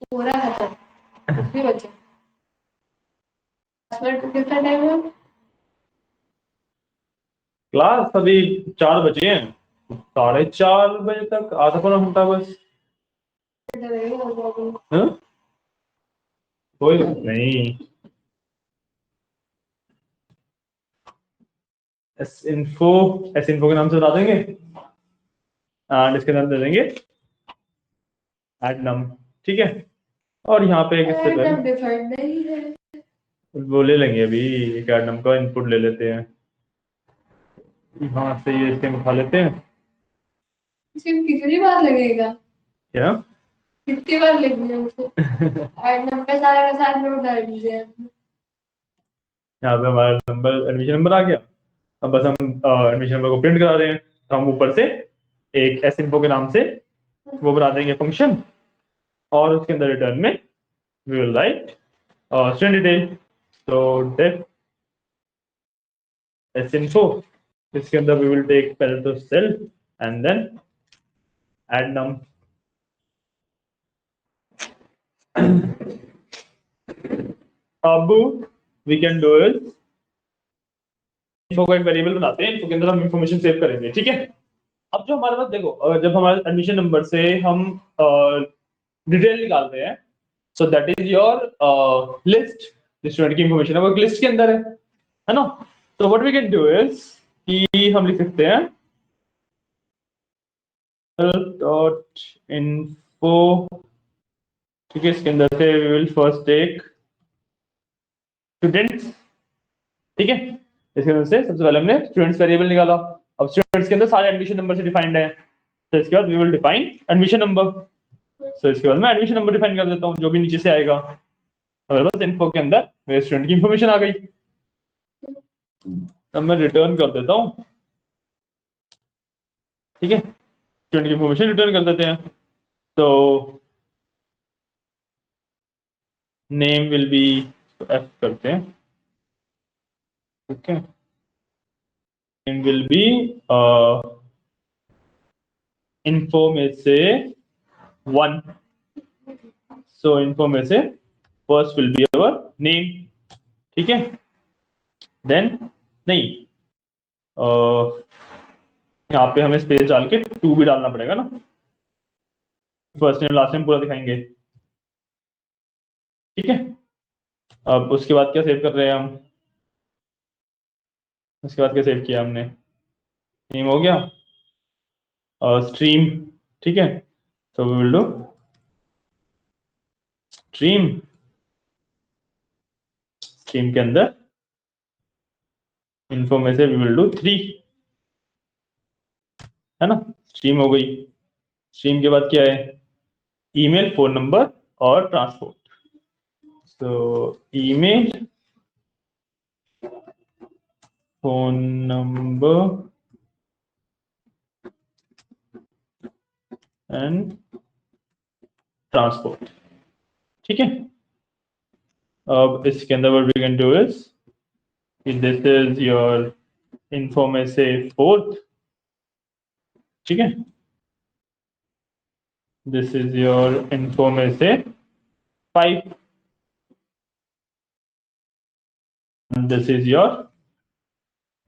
पूरा खत्म, कुछ भी बचा। 10 मिनट कितना टाइम है? क्लास अभी 4 बजे हैं, 4:30 बजे तक आधा पौना घंटा बस। हाँ? कोई बात नहीं। एस इन्फो के नाम से बता देंगे एंड इसके नाम दे देंगे एडनम, ठीक है। और यहाँ पे एक इससे एकदम डिफरेंट नहीं है। वो ले लेंगे, अभी एक एडनम का इनपुट ले लेते हैं, यहाँ से ये इसके उठा लेते हैं। सिर्फ कितनी बार लगेगा? क्या? कितनी बार लिखना है उसे? ऐड नंबर सारे के साथ नोट डाल दीजिए। यहाँ पे हमारा नंबर, एडमिशन नंबर आ गया। अब बस हम एडमिशन नंबर को प्रिंट करा रहे हैं, तो हम ऊपर से एक एस इन्फो के नाम से वो बना देंगे फंक्शन, और उसके अंदर रिटर्न में we will write student detail. तो डेफ एस इन्फो, इसके अंदर वी विल टेक पहले तो self and then add num. अब we can do is info का एक वेरिएबल बनाते हैं, इन्फो के अंदर हम इंफॉर्मेशन सेव करेंगे, ठीक है। अब जो हमारे पास देखो, जब हमारे एडमिशन नंबर से हम डिटेल निकालते हैं, so that is your list, student की इंफॉर्मेशन है वो एक लिस्ट के अंदर है ना। तो what we can do is कि हम लिख सकते हैं डॉट इन्फो, ठीक है। इसके अंदर से we will first take students, ठीक है। इसके अंदर से सबसे पहले हमने स्टूडेंट्स वेरिएबल निकाला। अब स्टूडेंट्स के अंदर सारे एडमिशन नंबर से डिफाइंड है, तो इसके बाद we will define admission number. So इसके बाद मैं एडमिशन नंबर डिफाइन कर देता हूँ जो भी नीचे से आएगा। हमारे पास इन्फो के अंदर मेरे स्टूडेंट की इंफॉर्मेशन आ गई। अब मैं रिटर्न कर देता हूँ, ठीक है। स्टूडेंट की इंफॉर्मेशन रिटर्न कर देते हैं। तो नेम विल बी एफ करते हैं, ठीक है। नेम विल बी इन्फो में से 1, सो इन्फो में से first will be our name, ठीक है। देन नहीं, यहाँ पे हमें स्पेस डाल के 2 भी डालना पड़ेगा ना, फर्स्ट नेम लास्ट नेम पूरा दिखाएंगे, ठीक है। अब उसके बाद क्या सेव कर रहे हैं हम, उसके बाद क्या सेव किया हमने, नेम हो गया, स्ट्रीम, ठीक है। तो we will do stream, stream के अंदर इन्फो में से वी विल डू 3, है ना। स्ट्रीम हो गई। स्ट्रीम के बाद क्या है, ईमेल, फोन नंबर और ट्रांसपोर्ट। तो email, phone number and transport, ठीक है। अब इसके अंदर what we can do is this is your info में से 4th, ठीक है, दिस इज योर इन्फो में से 5, दिस इज योर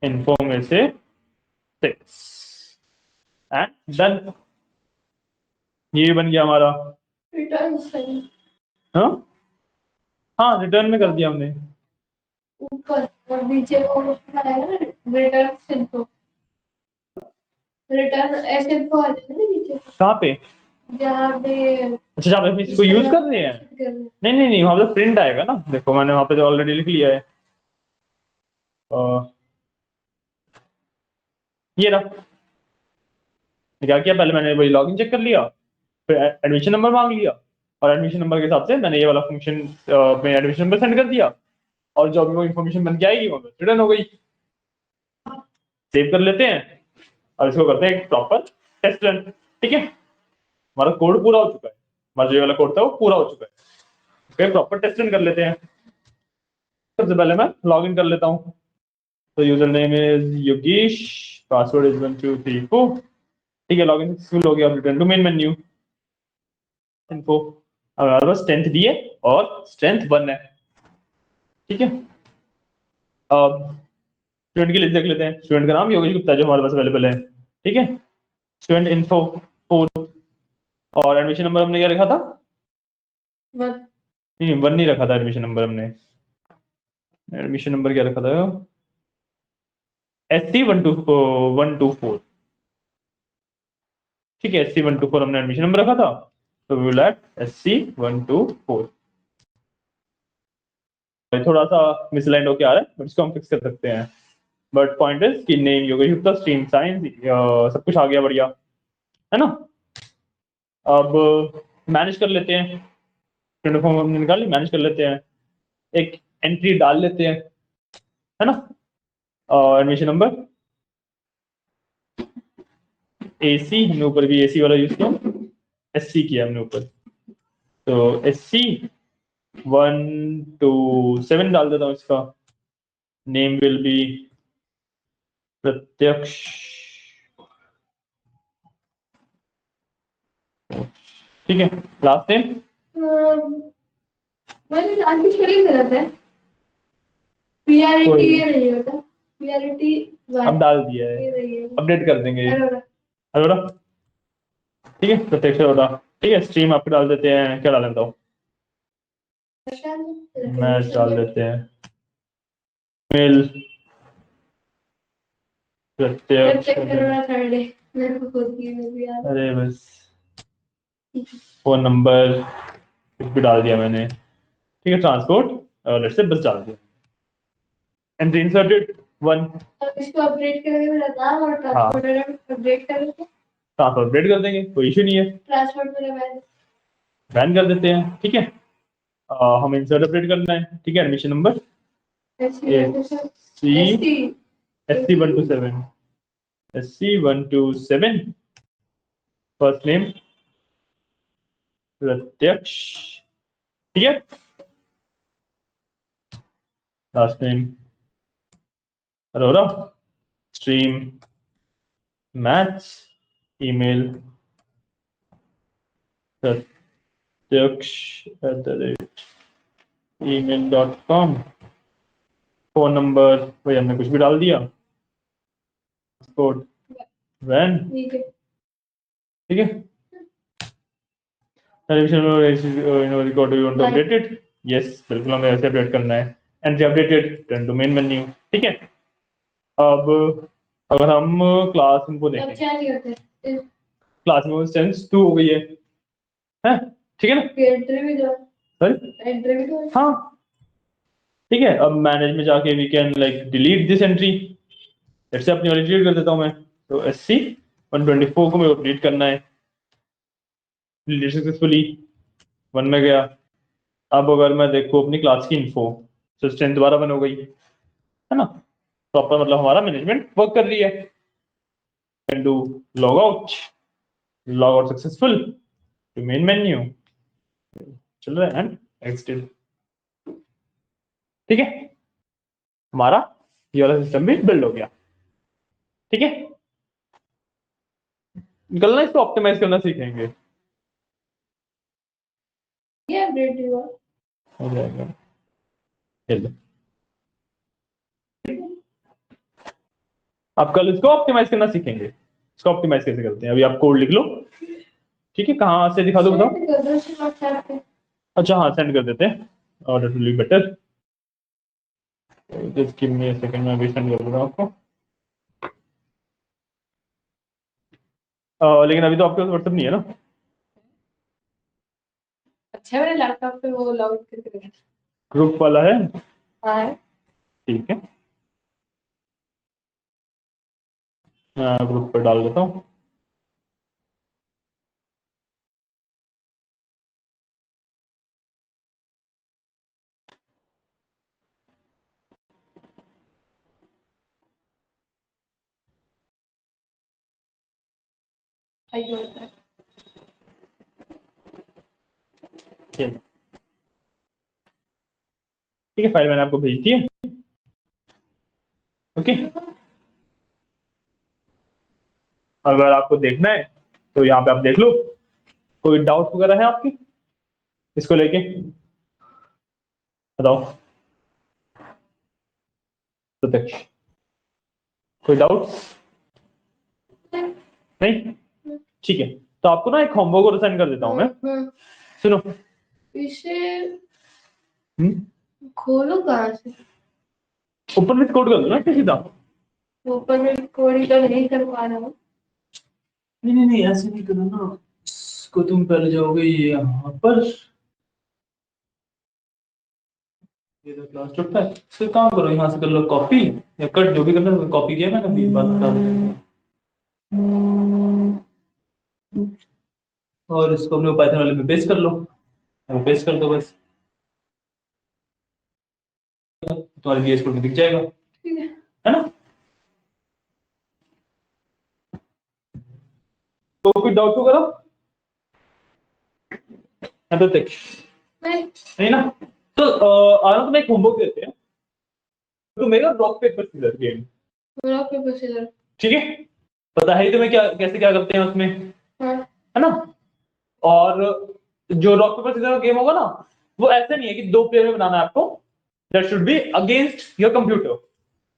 इन्फो में से 6 एंड डन। ये बन गया हमारा। रिटर्न सही हाँ हाँ, रिटर्न में कर दिया हमने। ऊपर और नीचे वो आएगा ना, रिटर्न इन्फो, रिटर्न ऐसे इन्फो आ जाएगा ना नीचे कहाँ पे? जहाँ पे अच्छा, जहाँ पे हम इसको यूज कर रहे हैं? नहीं नहीं नहीं, वहाँ पे प्रिंट आएगा ना, देखो मैंने वहाँ पे तो ऑलरेडी लिख लिया है। ये रहा। क्या किया, पहले मैंने वही लॉगिन चेक कर लिया, फिर एडमिशन नंबर मांग लिया, और एडमिशन नंबर के हिसाब से मैंने ये वाला फंक्शन अपने एडमिशन नंबर सेंड कर दिया, और जो भी वो इन्फॉर्मेशन बन के आएगी वो रिटर्न हो गई। सेव कर लेते हैं और इसको करते हैं एक प्रॉपर टेस्ट रन। ठीक है, हमारा कोड पूरा हो चुका है, हमारा जो ये वाला कोड था वो पूरा हो चुका है। फिर प्रॉपर टेस्ट रन कर लेते हैं। सबसे पहले मैं लॉग इन कर लेता हूँ। तो user name is Yogesh, password is 1234। ठीक है, लॉगिन सक्सेसफुल हो गया। Return to main menu, info. अब हमारे पास स्ट्रेंथ दी है और स्ट्रेंथ 1 है। ठीक है, अब स्टूडेंट की लिस्ट देख लेते हैं। स्टूडेंट का नाम योगेश गुप्ता जो हमारे पास अवेलेबल है। ठीक है, स्टूडेंट इन्फो 4, और एडमिशन नंबर हमने क्या रखा था? नहीं, 1 नहीं रखा था एडमिशन नंबर हमने। एडमिशन नंबर क्या रखा था? SC124। ठीक है, SC124 हमने एडमिशन नंबर रखा था, तो वी विल ऐड SC124। थोड़ा सा मिसलाइन होके आ रहा है, बट इसको हम फिक्स कर सकते हैं। बट पॉइंट इज कि name Yogesh Gupta, stream science, सब कुछ आ गया बढ़िया, है ना। अब मैनेज कर लेते हैं, स्टूडेंट फॉर्म हमने निकाल ली, मैनेज कर लेते हैं। एक एंट्री डाल लेते हैं, है ना। एडमिशन नंबर AC, हमने ऊपर भी AC वाला यूज किया, SC किया हमने ऊपर, तो SC127 डाल देता हूँ इसका। नेम विल बी प्रत्यक्ष। ठीक है, लास्ट नेम मैंने आगे स्पेलिंग गलत है, पीआरटी ये नहीं होता, पीआरटी अब डाल दिया है, ये नहीं है, अपडेट कर देंगे। अरोरा अरोरा, ठीक है, प्रत्यक्ष अरोरा। ठीक है, स्ट्रीम आपको डाल देते हैं, क्या डालें बताओ? मैच डाल देते हैं। मेल प्रत्यक्ष अरोरा थर्ड है, मेरे को खुद की भी याद है। अरे बस, फोन नंबर कुछ भी डाल दिया मैंने। ठीक है, ट्रांसपोर्ट लेट्स से बस डाल दिया। Entry inserted 1। अब इसको अपडेट करके मेरा नाम और ट्रांसपोर्ट अपडेट करेंगे, ट्रांसफर अपडेट कर देंगे, कोई इशू नहीं है। ट्रांसपोर्ट मेरा बैन कर देते हैं। ठीक है, हम इंसर्ट अपडेट करना है। ठीक है, admission number SC127, SC127, first name Pratyaksh, ठीक है, last name Arora, stream maths, email प्रत्यक्ष@email.com, फोन नंबर वही हमने कुछ भी डाल दिया, कोड वैन। ठीक है, ठीक है, record you want to update it? Yes, बिल्कुल हमें ऐसे अपडेट करना है। Entry updated, turn to main menu. ठीक है, अब अगर हम क्लास इनको देखें, अच्छा नहीं होता है, क्लास में स्ट्रेंथ 2 हो गई है, ठीक है ना। एंट्री भी दो, सॉरी, एंट्री भी दो, हाँ ठीक है। अब मैनेज में जाके we can like delete this entry, let's say अपनी वाली डिलीट कर देता हूँ मैं। तो SC124 को मेरे को डिलीट करना है। डिलीट सक्सेसफुली, 1 में गया। अब अगर मैं देखूँ अपनी क्लास की इन्फो, तो स्ट्रेंथ दोबारा 1 हो गई, है ना। प्रॉपर मतलब हमारा मैनेजमेंट वर्क कर रही है। Can do log out successful to main menu, चल रहा है, एंड एग्जिट। ठीक है, हमारा ये वाला सिस्टम भी बिल्ड हो गया। ठीक है, कल ना इसको ऑप्टिमाइज करना सीखेंगे। ये अपडेट हुआ। हो जाएगा, चलो आप कल इसको ऑप्टिमाइज करना सीखेंगे। इसको ऑप्टिमाइज कैसे करते हैं, अभी आप कोड लिख लो। ठीक है, कहाँ से दिखा दो बताओ। Send कर दो इसे WhatsApp पे। अच्छा हाँ, सेंड कर देते हैं, order to live better. Just give me a second, मैं अभी सेंड कर दूंगा आपको। लेकिन अभी तो आपके पास व्हाट्सएप नहीं है ना। अच्छा मेरे लैपटॉप पे वो लॉग करके रखा ग्रुप वाला है, है। ठीक है, मैं ग्रुप पर डाल देता हूँ। आइए होता है। चलो, ठीक है, फाइल मैंने आपको भेज दी है। ओके, अगर आपको देखना है तो यहाँ पे आप देख लो। कोई डाउट वगैरह है आपकी इसको लेके, बताओ प्रत्यक्ष, कोई डाउट? नहीं, ठीक है, तो आपको ना एक होमवर्क और सेंड कर देता हूँ मैं। सुनो, इसे हम्म, खोलो कहाँ से? ऊपर में कोड कर दो ना सीधा। ऊपर में कोडिंग तो नहीं कर पा रहा हूँ। नहीं नहीं नहीं, ऐसे नहीं करो ना, इसको तुम पहले जाओगे यहाँ पर, ये तो क्लास चुप है, फिर काम करो, यहाँ से कर लो कॉपी या कट, जो भी करना है। कॉपी किया मैंने अभी, बात बता देता हूँ। और इसको अपने पाइथन वाले में पेस्ट कर लो, वो पेस्ट कर दो बस, तुम्हारे VS कोड में दिख जाएगा, ठीक है। है ना। तो कोई डाउट वगैरह है तो देख, नहीं। नहीं ना, तो आना तुम्हें एक होमवर्क देते हैं, तो मेरा rock paper scissor game, rock paper scissor. ठीक है, पता है ही तुम्हें क्या कैसे क्या करते हैं उसमें, हाँ। है ना। और जो रॉक पेपर सीजर गेम होगा ना, वो ऐसे नहीं है कि दो प्लेयर में बनाना है आपको, that should be against your computer,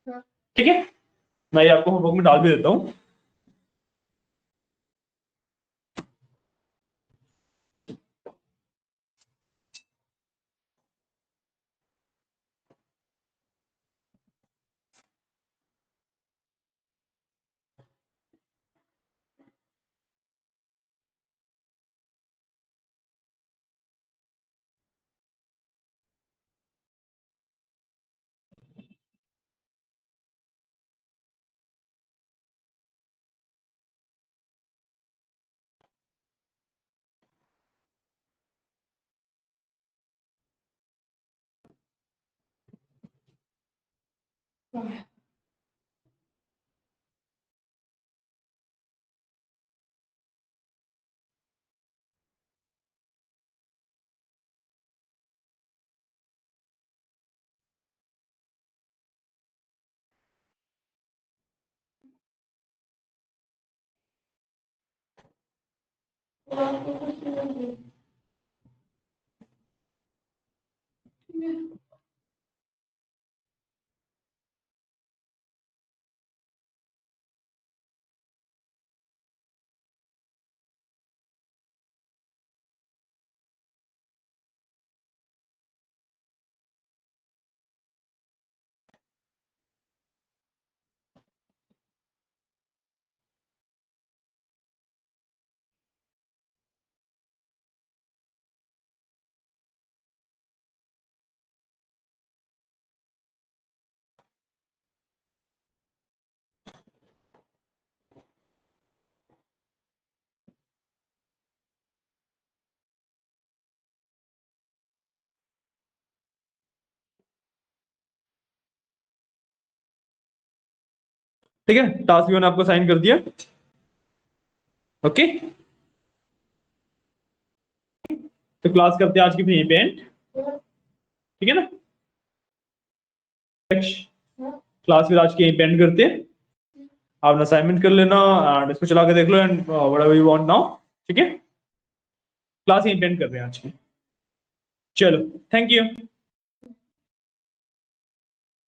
हाँ। ठीक है। मैं ये आपको होमवर्क में डाल भी देता हूँ। Rock paper scissor. ठीक है, टास्क भी मैंने आपको साइन कर दिया। ओके, तो क्लास करते हैं आज की भी यहीं पे एंड, ठीक है ना। क्लास फिर आज की यहीं पे एंड करते हैं। आप असाइनमेंट कर लेना एंड इसको चला के देख लो and whatever you want now, ठीक है। क्लास यहीं पेंड कर रहे हैं आज की। चलो, थैंक यू।